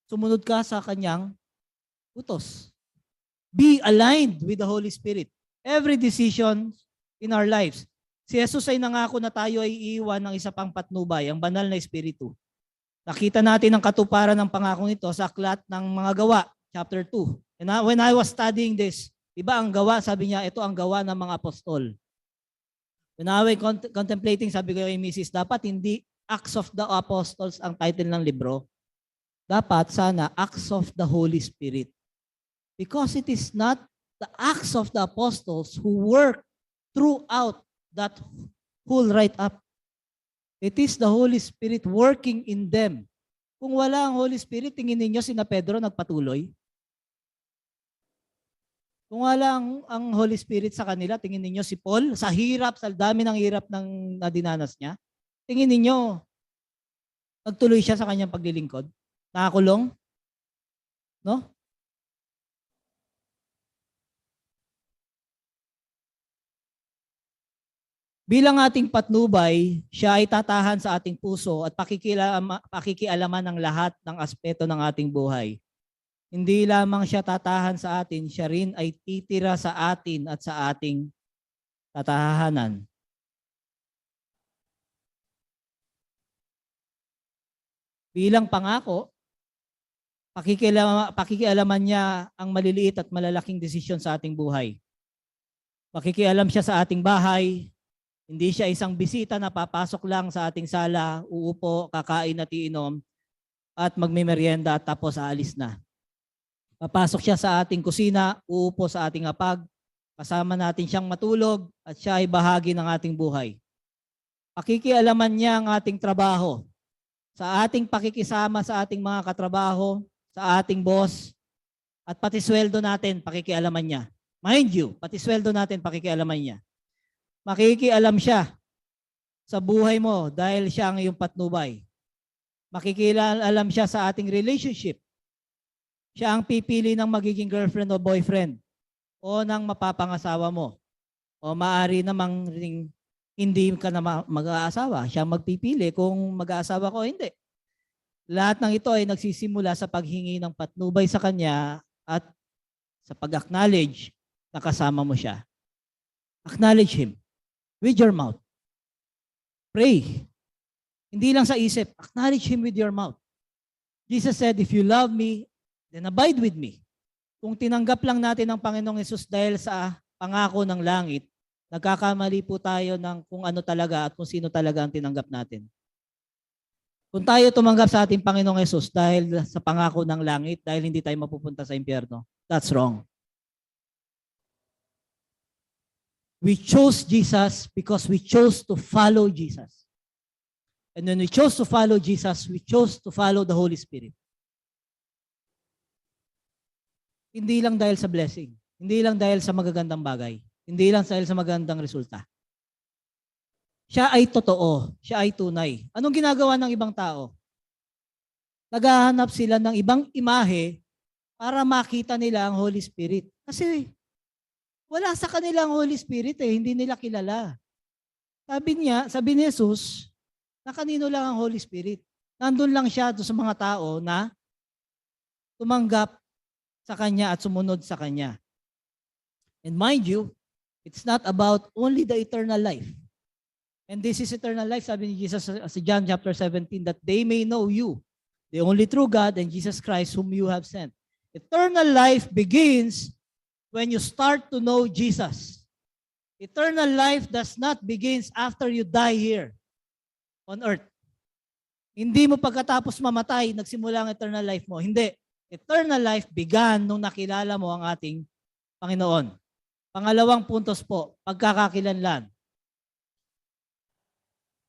Sumunod ka sa kanyang utos. Be aligned with the Holy Spirit. Every decision in our lives. Si Jesus ay nangako na tayo ay iiwan ng isa pang patnubay, ang banal na Espiritu. Nakita natin ang katuparan ng pangakong ito sa aklat ng mga gawa, chapter 2. And when I was studying this, iba ang gawa, sabi niya, ito ang gawa ng mga apostol. When I was contemplating, sabi ko kay Mrs., dapat hindi Acts of the Apostles ang title ng libro. Dapat sana Acts of the Holy Spirit. Because it is not the Acts of the Apostles who work throughout that whole write-up. It is the Holy Spirit working in them. Kung wala ang Holy Spirit, tingin ninyo sina Pedro nagpatuloy? Kung wala ang Holy Spirit sa kanila, tingin ninyo si Paul, sa hirap, sa dami ng hirap ng nadinanas niya, tingin ninyo, nagtuloy siya sa kanyang paglilingkod? Nakakulong? No? Bilang ating patnubay, siya ay tatahan sa ating puso at pakikialaman ng lahat ng aspeto ng ating buhay. Hindi lamang siya tatahan sa atin, siya rin ay titira sa atin at sa ating tatahanan. Bilang pangako, pakikialaman niya ang maliliit at malalaking desisyon sa ating buhay. Pakikialam siya sa ating bahay. Hindi siya isang bisita na papasok lang sa ating sala, uupo, kakain at iinom, at magmemeryenda at tapos aalis na. Papasok siya sa ating kusina, uupo sa ating hapag, kasama natin siyang matulog at siya ay bahagi ng ating buhay. Pakikialaman niya ang ating trabaho. Sa ating pakikisama sa ating mga katrabaho, sa ating boss, at pati sweldo natin, pakikialaman niya. Mind you, pati sweldo natin, pakikialaman niya. Makikialam siya sa buhay mo dahil siya ang iyong patnubay. Makikialam siya sa ating relationship. Siya ang pipili ng magiging girlfriend o boyfriend o ng mapapangasawa mo. O maaari namang hindi ka na mag-aasawa. Siya magpipili kung mag-aasawa ko o hindi. Lahat ng ito ay nagsisimula sa paghingi ng patnubay sa kanya at sa pag-acknowledge na kasama mo siya. Acknowledge Him with your mouth. Pray. Hindi lang sa isip. Acknowledge Him with your mouth. Jesus said, if you love me, then abide with me. Kung tinanggap lang natin ang Panginoong Hesus dahil sa pangako ng langit, nagkakamali po tayo ng kung ano talaga at kung sino talaga ang tinanggap natin. Kung tayo tumanggap sa ating Panginoong Hesus dahil sa pangako ng langit, dahil hindi tayo mapupunta sa impyerno, that's wrong. We chose Jesus because we chose to follow Jesus. And when we chose to follow Jesus, we chose to follow the Holy Spirit. Hindi lang dahil sa blessing. Hindi lang dahil sa magagandang bagay. Hindi lang dahil sa magandang resulta. Siya ay totoo. Siya ay tunay. Anong ginagawa ng ibang tao? Naghahanap sila ng ibang imahe para makita nila ang Holy Spirit. Kasi wala sa kanila ang Holy Spirit hindi nila kilala. Sabi ni Jesus, na kanino lang ang Holy Spirit. Nandun lang siya doon sa mga tao na tumanggap sa Kanya at sumunod sa Kanya. And mind you, it's not about only the eternal life. And this is eternal life, sabi ni Jesus sa John chapter 17, that they may know you, the only true God, and Jesus Christ whom you have sent. Eternal life begins when you start to know Jesus. Eternal life does not begins after you die here on earth. Hindi mo pagkatapos mamatay, nagsimula ang eternal life mo. Hindi. Eternal life began nung nakilala mo ang ating Panginoon. Pangalawang puntos po, pagkakakilanlan.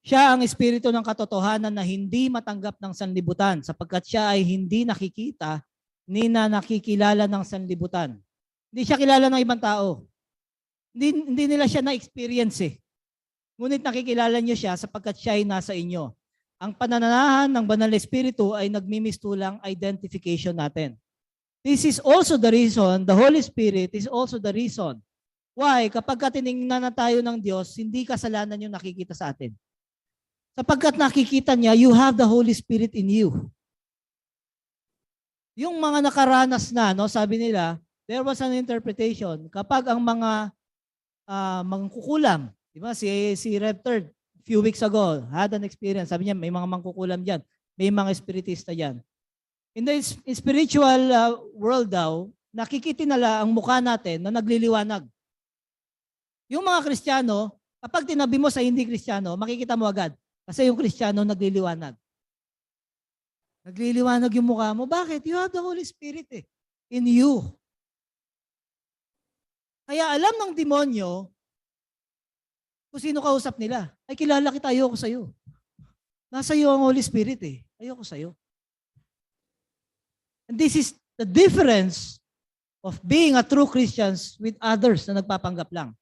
Siya ang espiritu ng katotohanan na hindi matanggap ng sanlibutan sapagkat siya ay hindi nakikita ni na nakikilala ng sanlibutan. Hindi siya kilala ng ibang tao. Hindi nila siya na-experience eh. Ngunit nakikilala niyo siya sapagkat siya ay nasa inyo. Ang panananahan ng Banal na Espiritu ay nagmimistulang identification natin. This is also the reason, the Holy Spirit is also the reason why kapag tiningnan na tayo ng Diyos, hindi kasalanan yung nakikita sa atin. Sapagkat nakikita niya, you have the Holy Spirit in you. Yung mga nakaranas na, no, sabi nila, there was an interpretation. Kapag ang mga mangkukulam, di ba, si Rev. Third, few weeks ago, had an experience. Sabi niya, may mga mangkukulam dyan. May mga espiritista dyan. In the spiritual world daw, nakikita nila ang mukha natin na nagliliwanag. Yung mga Kristiyano, kapag tinabi mo sa hindi Kristiyano, makikita mo agad. Kasi yung Kristiyano nagliliwanag. Nagliliwanag yung mukha mo. Bakit? You have the Holy Spirit in you. Kaya alam ng demonyo kung sino kausap nila. Ay, kilala kita, ayoko sa'yo. Nasa iyo ang Holy Spirit Ayoko sa'yo. And this is the difference of being a true Christians with others na nagpapanggap lang.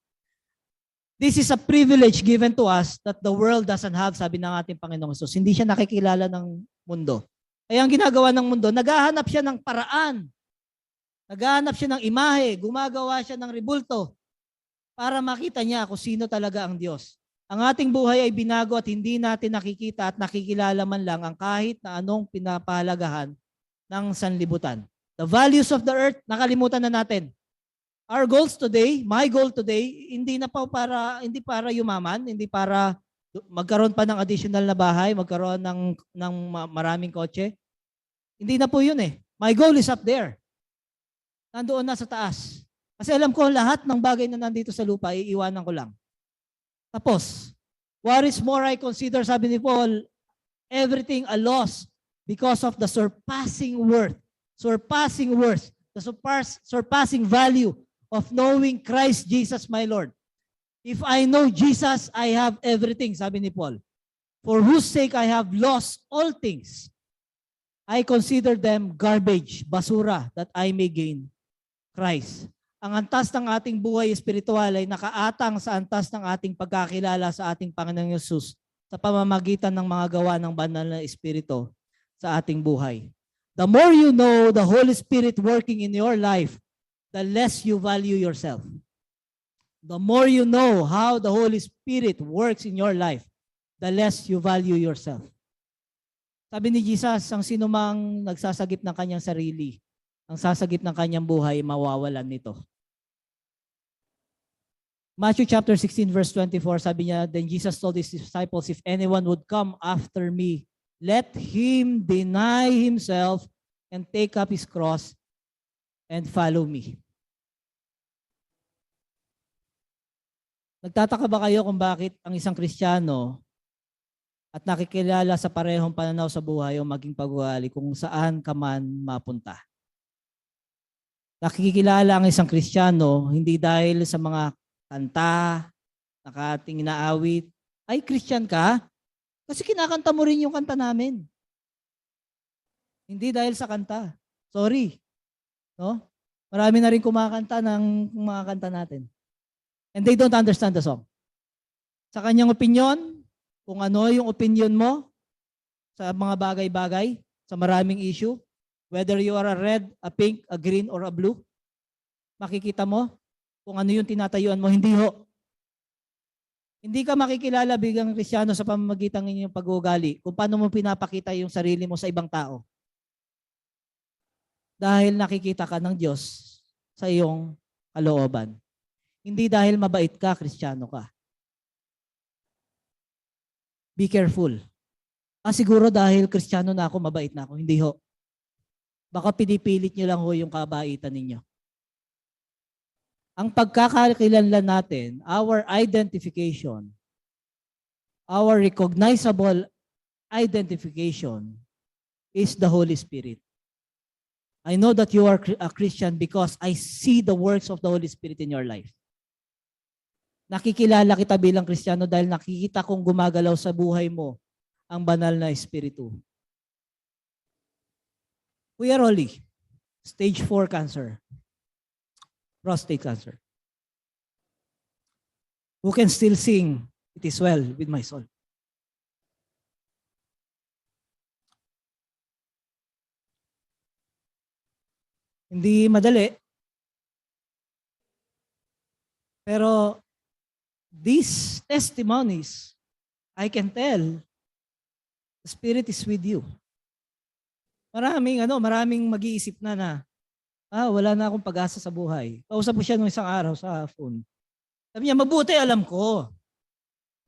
This is a privilege given to us that the world doesn't have, sabi ng ating Panginoong Hesus. Hindi siya nakikilala ng mundo. Kaya ang ginagawa ng mundo, naghahanap siya ng paraan. Naghahanap siya ng imahe, gumagawa siya ng rebulto para makita niya kung sino talaga ang Diyos. Ang ating buhay ay binago at hindi natin nakikita at nakikilala man lang ang kahit na anong pinapahalagahan ng sanlibutan. The values of the earth, nakalimutan na natin. Our goals today, my goal today, hindi para yumaman, hindi para magkaroon pa ng additional na bahay, magkaroon ng maraming kotse. Hindi na po yun My goal is up there. Nandoon na sa taas. Kasi alam ko lahat ng bagay na nandito sa lupa, iiwanan ko lang. Tapos, what is more I consider, sabi ni Paul, everything a loss because of the surpassing worth, the surpassing value of knowing Christ Jesus my Lord. If I know Jesus, I have everything, sabi ni Paul. For whose sake I have lost all things. I consider them garbage, basura, that I may gain Christ. Ang antas ng ating buhay espiritual ay nakaatang sa antas ng ating pagkakilala sa ating Panginoong Yesus sa pamamagitan ng mga gawa ng banal na Espiritu sa ating buhay. The more you know the Holy Spirit working in your life, the less you value yourself. The more you know how the Holy Spirit works in your life, the less you value yourself. Sabi ni Jesus, ang sinumang nagsasagip ng kanyang sarili, ang sasagip ng kanyang buhay, mawawalan nito. Matthew chapter 16 verse 24, sabi niya, then Jesus told his disciples, if anyone would come after me, let him deny himself and take up his cross and follow me. Nagtataka ba kayo kung bakit ang isang Kristiyano at nakikilala sa parehong pananaw sa buhay o maging pag-uugali kung saan ka man mapunta? Nakikilala ang isang Kristiyano hindi dahil sa mga kanta, nakating inaawit. Ay, Christian ka? Kasi kinakanta mo rin yung kanta namin. Hindi dahil sa kanta. Sorry. No? Marami na rin kumakanta ng mga kanta natin. And they don't understand the song. Sa kanyang opinion, kung ano yung opinion mo sa mga bagay-bagay, sa maraming issue, whether you are a red, a pink, a green, or a blue, makikita mo kung ano yung tinatayuan mo, hindi ho. Hindi ka makikilala bilang Kristiyano sa pamamagitan ng inyong pag-uugali kung paano mo pinapakita yung sarili mo sa ibang tao. Dahil nakikita ka ng Diyos sa iyong kalooban. Hindi dahil mabait ka, Kristiyano ka. Be careful. Siguro dahil Kristiyano na ako, mabait na ako. Hindi ho. Baka pinipilit nyo lang ho yung kabaitan ninyo. Ang pagkakakilanlan natin, our identification, our recognizable identification is the Holy Spirit. I know that you are a Christian because I see the works of the Holy Spirit in your life. Nakikilala kita bilang Kristiyano dahil nakikita kong gumagalaw sa buhay mo ang banal na Espiritu. We are holy. Stage 4 cancer. Prostate cancer. who can still sing, "It is well with my soul." Hindi madali, pero these testimonies, I can tell, the Spirit is with you. Maraming mag-iisip na, wala na akong pag-asa sa buhay. Kausap ko siya nung isang araw sa phone. Sabi niya, mabuti alam ko.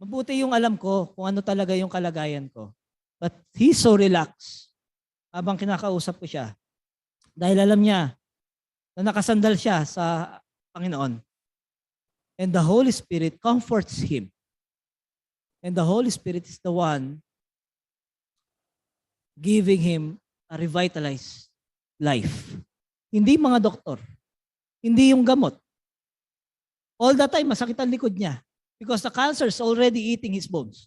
Mabuti yung alam ko kung ano talaga yung kalagayan ko. But he's so relaxed habang kinakausap ko siya. Dahil alam niya na nakasandal siya sa Panginoon. And the Holy Spirit comforts him. And the Holy Spirit is the one giving him a revitalized life. Hindi mga doktor. Hindi yung gamot. All the time, masakit ang likod niya because the cancer is already eating his bones.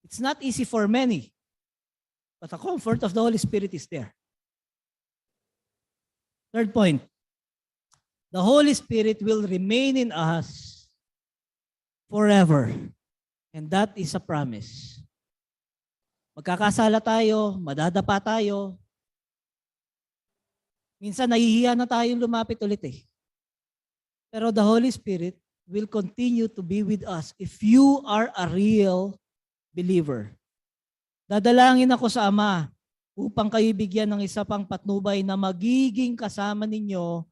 It's not easy for many, but the comfort of the Holy Spirit is there. Third point, the Holy Spirit will remain in us forever. And that is a promise. Magkakasala tayo, madadapa tayo. Minsan nahihiya na tayong lumapit ulit eh. Pero the Holy Spirit will continue to be with us if you are a real believer. Dadalangin ako sa Ama upang kayo bigyan ng isa pang patnubay na magiging kasama ninyo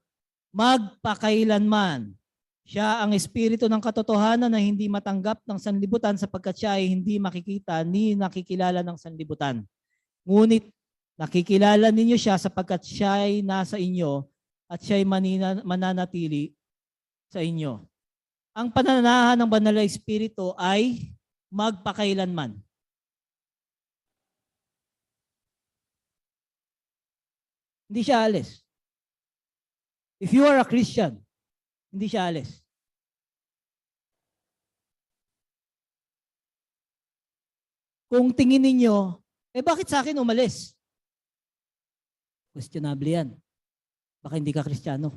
magpakailanman. Siya ang Espiritu ng katotohanan na hindi matanggap ng sanlibutan sapagkat siya ay hindi makikita ni nakikilala ng sanlibutan. Ngunit nakikilala ninyo siya sapagkat siya ay nasa inyo at siya ay mananatili sa inyo. Ang pananahan ng Banal na Espiritu ay magpakailanman. Hindi siya alis. If you are a Christian, hindi siya alis. Kung tingin ninyo, bakit sa akin umalis? Questionable yan. Baka hindi ka Kristiyano.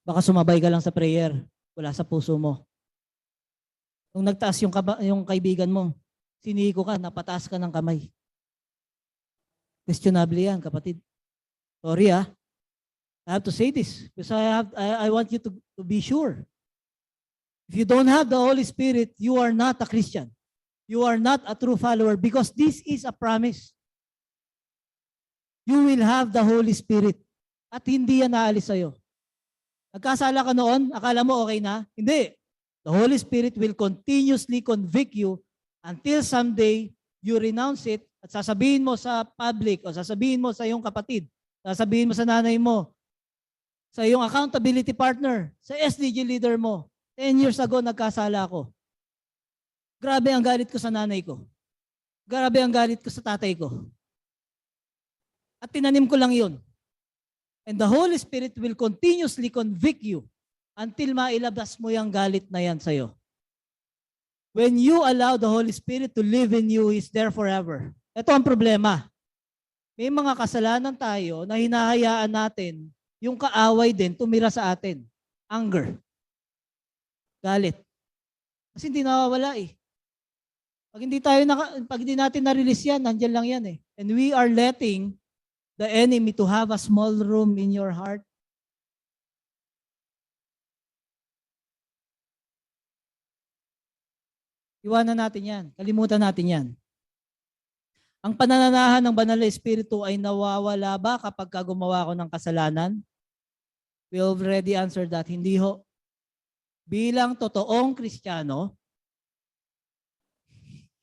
Baka sumabay ka lang sa prayer, wala sa puso mo. Nung nagtaas yung kaibigan mo, siniko ka, napataas ka ng kamay. Questionable yan, kapatid. Sorry I have to say this because I want you to be sure. If you don't have the Holy Spirit, you are not a Christian. You are not a true follower because this is a promise. You will have the Holy Spirit at hindi yan naalis sa'yo. Nagkasala ka noon, akala mo okay na? Hindi. The Holy Spirit will continuously convict you until someday you renounce it at sasabihin mo sa public o sasabihin mo sa iyong kapatid, sasabihin mo sa nanay mo, sa iyong accountability partner, sa SDG leader mo, 10 years ago nagkasala ako. Grabe ang galit ko sa nanay ko. Grabe ang galit ko sa tatay ko. At tinanim ko lang yun. And the Holy Spirit will continuously convict you until mailabas mo yung galit na yan sa'yo. When you allow the Holy Spirit to live in you, He's there forever. Ito ang problema. May mga kasalanan tayo na hinahayaan natin yung kaaway din tumira sa atin. Anger. Galit. Kasi hindi nawawala eh. Pag hindi natin na-release yan, nandyan lang yan eh. And we are letting the enemy to have a small room in your heart. Iwanan natin yan. Kalimutan natin yan. Ang panananahan ng Banal na Espiritu ay nawawala ba kapag gumawa ko ng kasalanan? We already answered that. Hindi ho. Bilang totoong Kristiyano,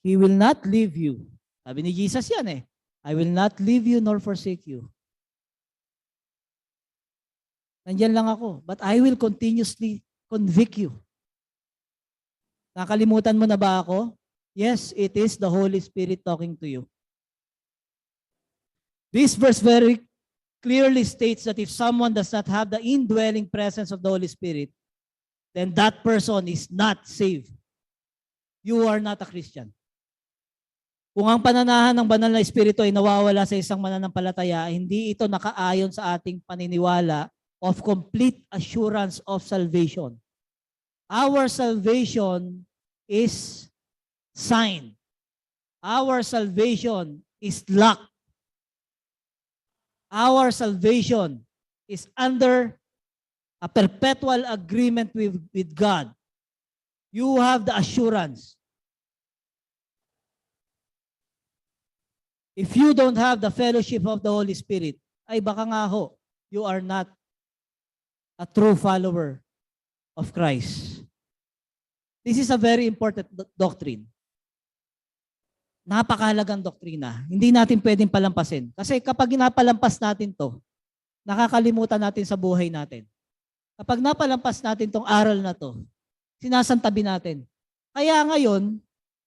He will not leave you. Sabi ni Jesus yan eh. I will not leave you nor forsake you. Nandyan lang ako. But I will continuously convict you. Nakalimutan mo na ba ako? Yes, it is the Holy Spirit talking to you. This verse very clearly states that if someone does not have the indwelling presence of the Holy Spirit, then that person is not saved. You are not a Christian. Kung ang pananahan ng banal na espiritu ay nawawala sa isang mananampalataya, hindi ito nakaayon sa ating paniniwala of complete assurance of salvation. Our salvation is signed. Our salvation is locked. Our salvation is under a perpetual agreement with God. You have the assurance. If you don't have the fellowship of the Holy Spirit, ay baka nga ho, you are not a true follower of Christ. This is a very important doctrine. Napakahalagang doktrina. Hindi natin pwedeng palampasin. Kasi kapag napalampas natin to, nakakalimutan natin sa buhay natin. Kapag napalampas natin tong aral na to, sinasantabi natin. Kaya ngayon,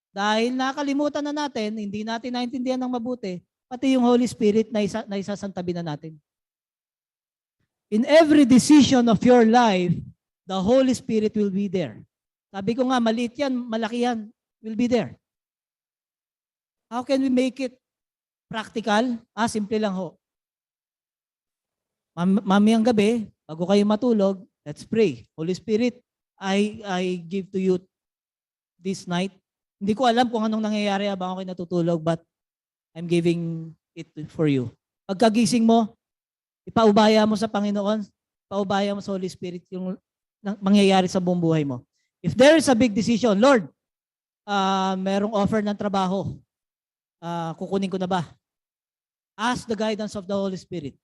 dahil nakalimutan na natin, hindi natin naintindihan ng mabuti, pati yung Holy Spirit na isasantabi na natin. In every decision of your life, the Holy Spirit will be there. Sabi ko nga, maliit yan, malaki yan, will be there. How can we make it practical? Simple lang ho. Mamayang gabi, bago kayo matulog, let's pray. Holy Spirit, I give to you this night. Hindi ko alam kung anong nangyayari habang ako'y natutulog, but I'm giving it for you. Pagkagising mo, ipaubaya mo sa Panginoon, ipaubaya mo sa Holy Spirit yung mangyayari sa buong buhay mo. If there is a big decision, Lord, merong offer ng trabaho, kukunin ko na ba? Ask the guidance of the Holy Spirit.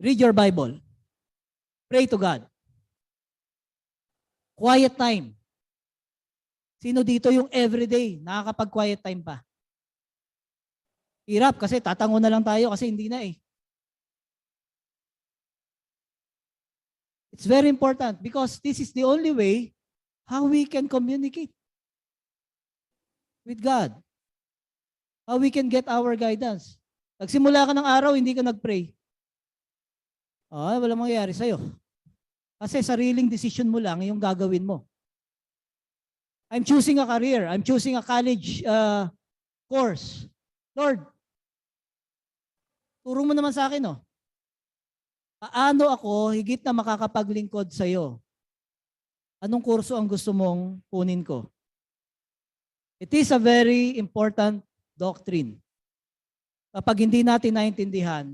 Read your Bible. Pray to God. Quiet time. Sino dito yung everyday nakakapag-quiet time pa? Hirap kasi tatango na lang tayo kasi hindi na eh. It's very important because this is the only way how we can communicate with God. How we can get our guidance. Nagsimula ka ng araw, hindi ka nag-pray. Walang mangyayari sa'yo. Kasi sariling decision mo lang yung gagawin mo. I'm choosing a career. I'm choosing a college course. Lord, turo mo naman sa akin, no? Paano ako higit na makakapaglingkod sa'yo? Anong kurso ang gusto mong kunin ko? It is a very important doctrine. Kapag hindi natin naintindihan,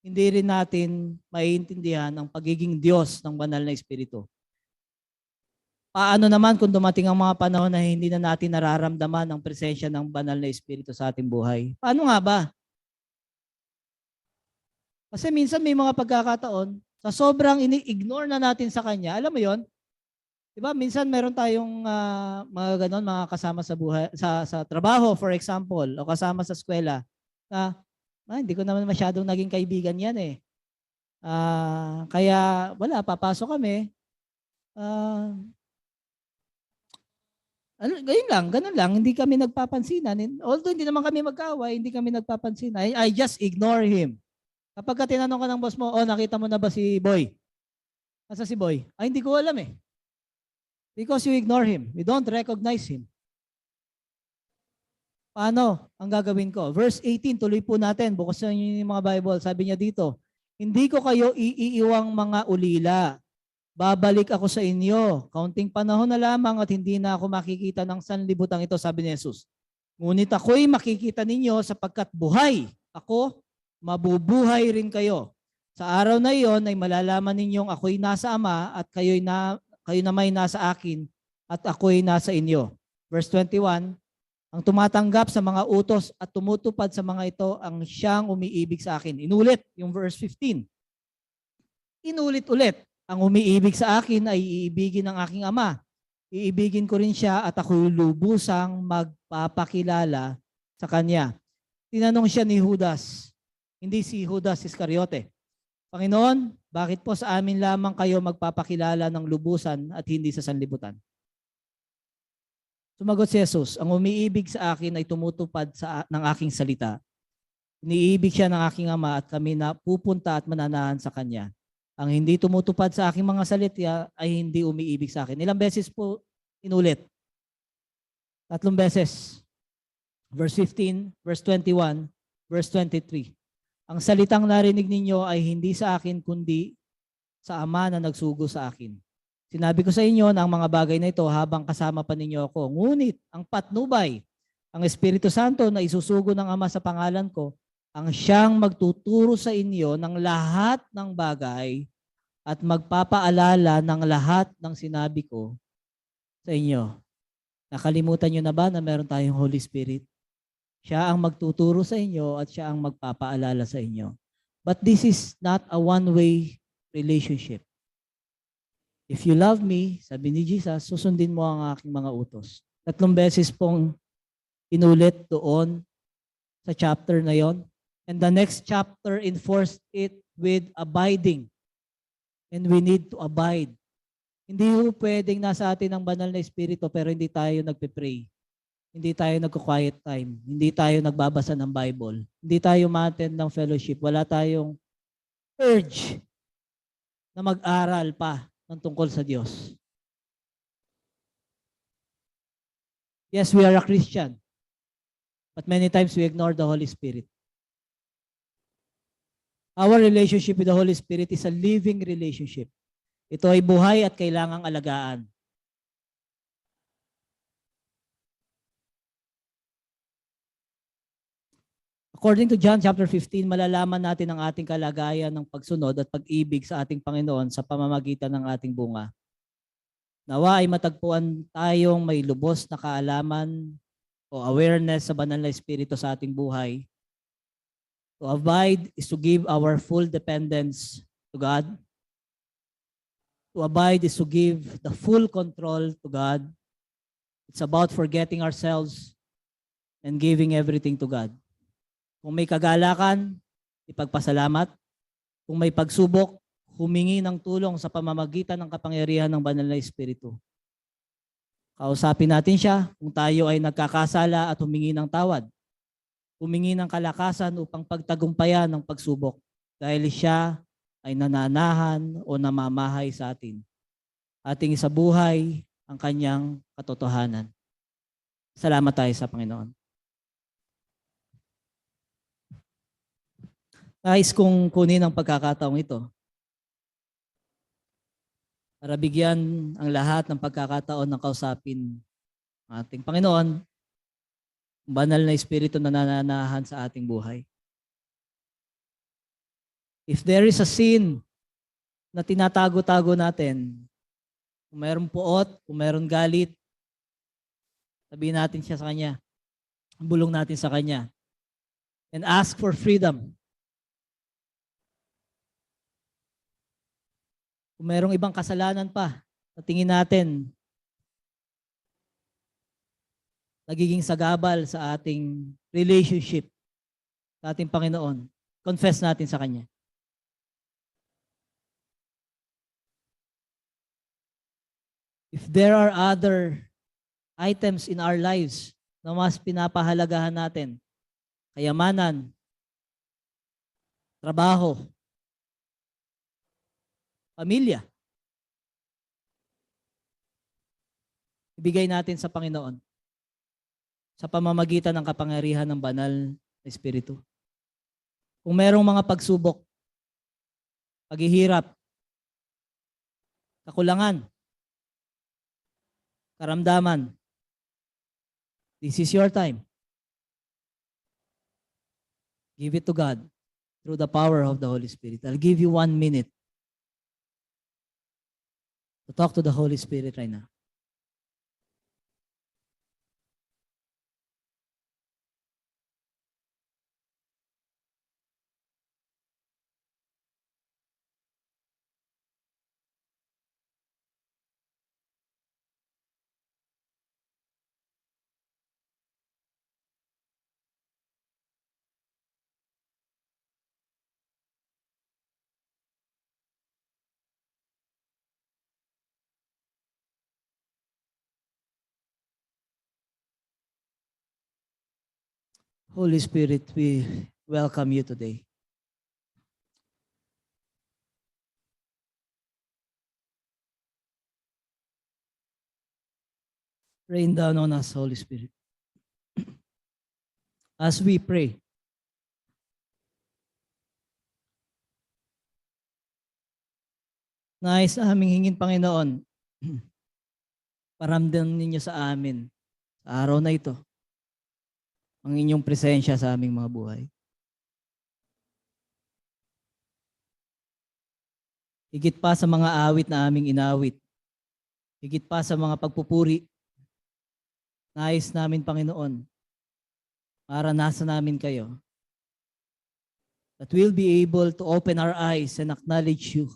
hindi rin natin maiintindihan ang pagiging Diyos ng banal na Espiritu. Paano naman kung dumating ang mga panahon na hindi na natin nararamdaman ang presensya ng banal na Espiritu sa ating buhay? Paano nga ba? Kasi minsan may mga pagkakataon, sa sobrang ini-ignore na natin sa Kanya, alam mo yon? Diba? Minsan meron tayong mga ganon, mga kasama sa buhay, sa trabaho, for example, o kasama sa eskwela, na hindi ko naman masyadong naging kaibigan yan eh. Kaya wala, papasok kami. Ganun lang, hindi kami nagpapansinan. Although hindi naman kami magkaaway, hindi kami nagpapansinan. I just ignore him. Kapag tinanong ka ng boss mo, nakita mo na ba si Boy? Asa si Boy? Hindi ko alam eh. Because you ignore him. You don't recognize him. Paano ang gagawin ko? Verse 18, tuloy po natin. Bukasan niyo yung mga Bible. Sabi niya dito, hindi ko kayo iiiwang mga ulila. Babalik ako sa inyo. Kaunting panahon na lamang at hindi na ako makikita ng sanlibutang ito, sabi ni Jesus. Ngunit ako'y makikita ninyo sapagkat buhay. Ako, mabubuhay rin kayo. Sa araw na iyon ay malalaman ninyong ako'y nasa Ama at kayo na may nasa akin at ako'y nasa inyo. Verse 21, ang tumatanggap sa mga utos at tumutupad sa mga ito ang siyang umiibig sa akin. Inulit yung verse 15. Inulit ulit. Ang umiibig sa akin ay iibigin ng aking Ama. Iibigin ko rin siya at ako'y lubusang magpapakilala sa kanya. Tinanong siya ni Judas, hindi si Judas Iscariote. Panginoon, bakit po sa amin lamang kayo magpapakilala ng lubusan at hindi sa sanlibutan? Sumagot si Jesus, ang umiibig sa akin ay tumutupad ng aking salita. Iniibig siya ng aking Ama at kami na pupunta at mananahan sa Kanya. Ang hindi tumutupad sa aking mga salita ay hindi umiibig sa akin. Ilang beses po inulit? Tatlong beses. Verse 15, verse 21, verse 23. Ang salitang narinig ninyo ay hindi sa akin kundi sa Ama na nagsugo sa akin. Sinabi ko sa inyo na ang mga bagay na ito habang kasama pa ninyo ako. Ngunit ang patnubay, ang Espiritu Santo na isusugo ng Ama sa pangalan ko, ang siyang magtuturo sa inyo ng lahat ng bagay at magpapaalala ng lahat ng sinabi ko sa inyo. Nakalimutan nyo na ba na meron tayong Holy Spirit? Siya ang magtuturo sa inyo at siya ang magpapaalala sa inyo. But this is not a one-way relationship. If you love me, sabi ni Jesus, susundin mo ang aking mga utos. Tatlong beses pong inulit doon sa chapter na yon. And the next chapter enforced it with abiding. And we need to abide. Hindi ho pwedeng nasa atin ang banal na espiritu pero hindi tayo nagpe-pray. Hindi tayo nagko-quiet time. Hindi tayo nagbabasa ng Bible. Hindi tayo ma-attend ng fellowship. Wala tayong urge na mag-aral pa ng tungkol sa Diyos. Yes, we are a Christian. But many times we ignore the Holy Spirit. Our relationship with the Holy Spirit is a living relationship. Ito ay buhay at kailangang alagaan. According to John chapter 15, malalaman natin ang ating kalagayan ng pagsunod at pag-ibig sa ating Panginoon sa pamamagitan ng ating bunga. Nawa ay matagpuan tayong may lubos na kaalaman o awareness sa banal na espiritu sa ating buhay. To abide is to give our full dependence to God. To abide is to give the full control to God. It's about forgetting ourselves and giving everything to God. Kung may kagalakan, ipagpasalamat. Kung may pagsubok, humingi ng tulong sa pamamagitan ng kapangyarihan ng banal na espiritu. Kausapin natin siya kung tayo ay nagkakasala at humingi ng tawad. Humingi ng kalakasan upang pagtagumpayan ng pagsubok dahil siya ay nananahan o namamahay sa atin. Ating isabuhay ang kanyang katotohanan. Salamat tayo sa Panginoon. Nais kong kunin ang pagkakataong ito para bigyan ang lahat ng pagkakataon ng kausapin ang ating Panginoon, banal na espiritu na nananahan sa ating buhay. If there is a sin na tinatago-tago natin, kung mayroong puot, kung mayroong galit, sabihin natin siya sa Kanya, bulong natin sa Kanya, and ask for freedom. Kung mayroong ibang kasalanan pa, sa tingin natin, nagiging sagabal sa ating relationship sa ating Panginoon, confess natin sa Kanya. If there are other items in our lives na mas pinapahalagahan natin, kayamanan, trabaho, pamilya, ibigay natin sa Panginoon sa pamamagitan ng kapangyarihan ng banal na Espiritu. Kung merong mga pagsubok, paghihirap, kakulangan, karamdaman, this is your time. Give it to God through the power of the Holy Spirit. I'll give you 1 minute to talk to the Holy Spirit right now. Holy Spirit, we welcome you today. Rain down on us, Holy Spirit. As we pray, nais aming hingin, Panginoon, paramdam ninyo sa amin sa araw na ito ang inyong presensya sa aming mga buhay. Higit pa sa mga awit na aming inawit, higit pa sa mga pagpupuri, nais namin, Panginoon, maranasan namin kayo, that we'll be able to open our eyes and acknowledge you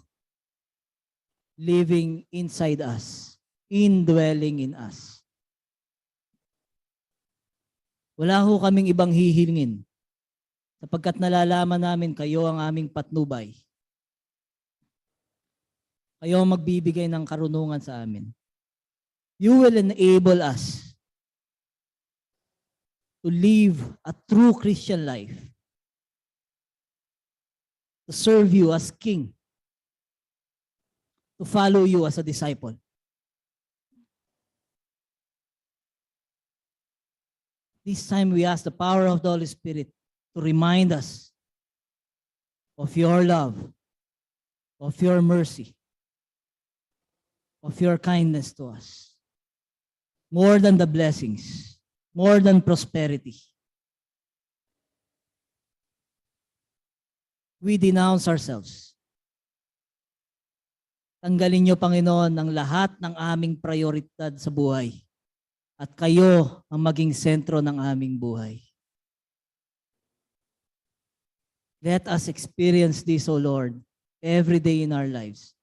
living inside us, indwelling in us. Wala ho kaming ibang hihingin sapagkat nalalaman namin kayo ang aming patnubay. Kayo ang magbibigay ng karunungan sa amin. You will enable us to live a true Christian life, to serve you as King, to follow you as a disciple. This time we ask the power of the Holy Spirit to remind us of your love, of your mercy, of your kindness to us. More than the blessings, more than prosperity. We denounce ourselves. Tanggalin niyo, Panginoon, ang lahat ng aming prioridad sa buhay. At kayo ang maging sentro ng aming buhay. Let us experience this, O Lord, every day in our lives.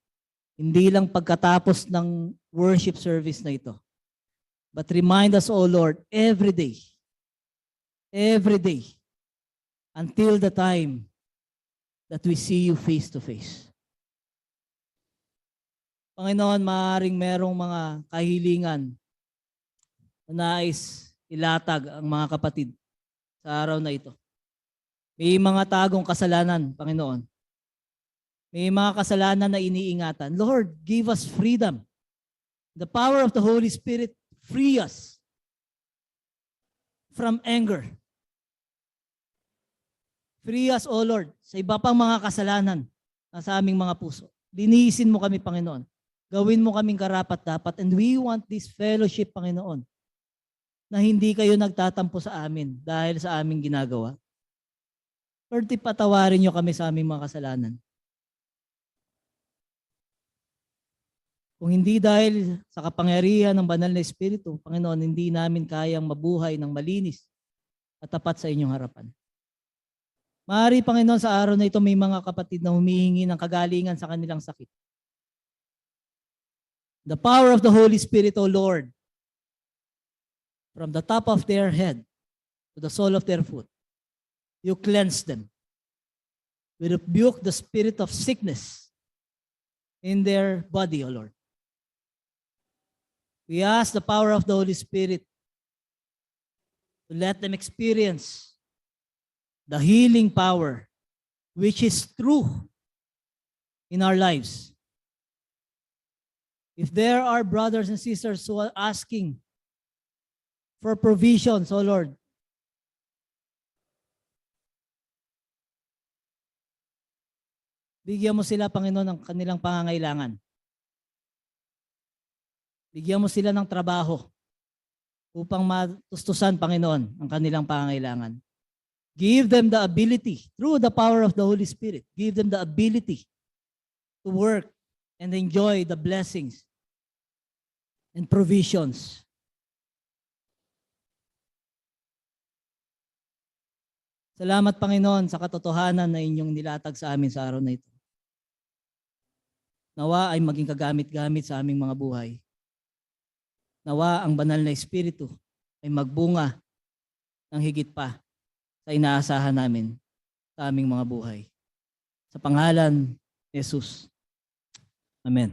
Hindi lang pagkatapos ng worship service na ito. But remind us, O Lord, every day, until the time that we see you face to face. Panginoon, maaaring merong mga kahilingan na nais ilatag ang mga kapatid sa araw na ito. May mga tagong kasalanan, Panginoon. May mga kasalanan na iniingatan. Lord, give us freedom. The power of the Holy Spirit, free us from anger. Free us, O Lord, sa iba pang mga kasalanan na sa aming mga puso. Linisin mo kami, Panginoon. Gawin mo kaming karapat-dapat. And we want this fellowship, Panginoon, na hindi kayo nagtatampo sa amin dahil sa aming ginagawa. Lord, patawarin niyo kami sa aming mga kasalanan. Kung hindi dahil sa kapangyarihan ng banal na Espiritu, Panginoon, hindi namin kayang mabuhay ng malinis at tapat sa inyong harapan. Maaari, Panginoon, sa araw na ito may mga kapatid na humihingi ng kagalingan sa kanilang sakit. The power of the Holy Spirit, O Lord, from the top of their head to the sole of their foot, you cleanse them. We rebuke the spirit of sickness in their body, O Lord. We ask the power of the Holy Spirit to let them experience the healing power which is true in our lives. If there are brothers and sisters who are asking for provisions, O Lord, bigyan mo sila, Panginoon, ng kanilang pangangailangan. Bigyan mo sila ng trabaho upang matustusan, Panginoon, ang kanilang pangangailangan. Give them the ability, through the power of the Holy Spirit, give them the ability to work and enjoy the blessings and provisions. Salamat, Panginoon, sa katotohanan na inyong nilatag sa amin sa araw na ito. Nawa ay maging kagamit-gamit sa aming mga buhay. Nawa ang banal na Espiritu ay magbunga ng higit pa sa inaasahan namin sa aming mga buhay. Sa pangalan ni Jesus. Amen.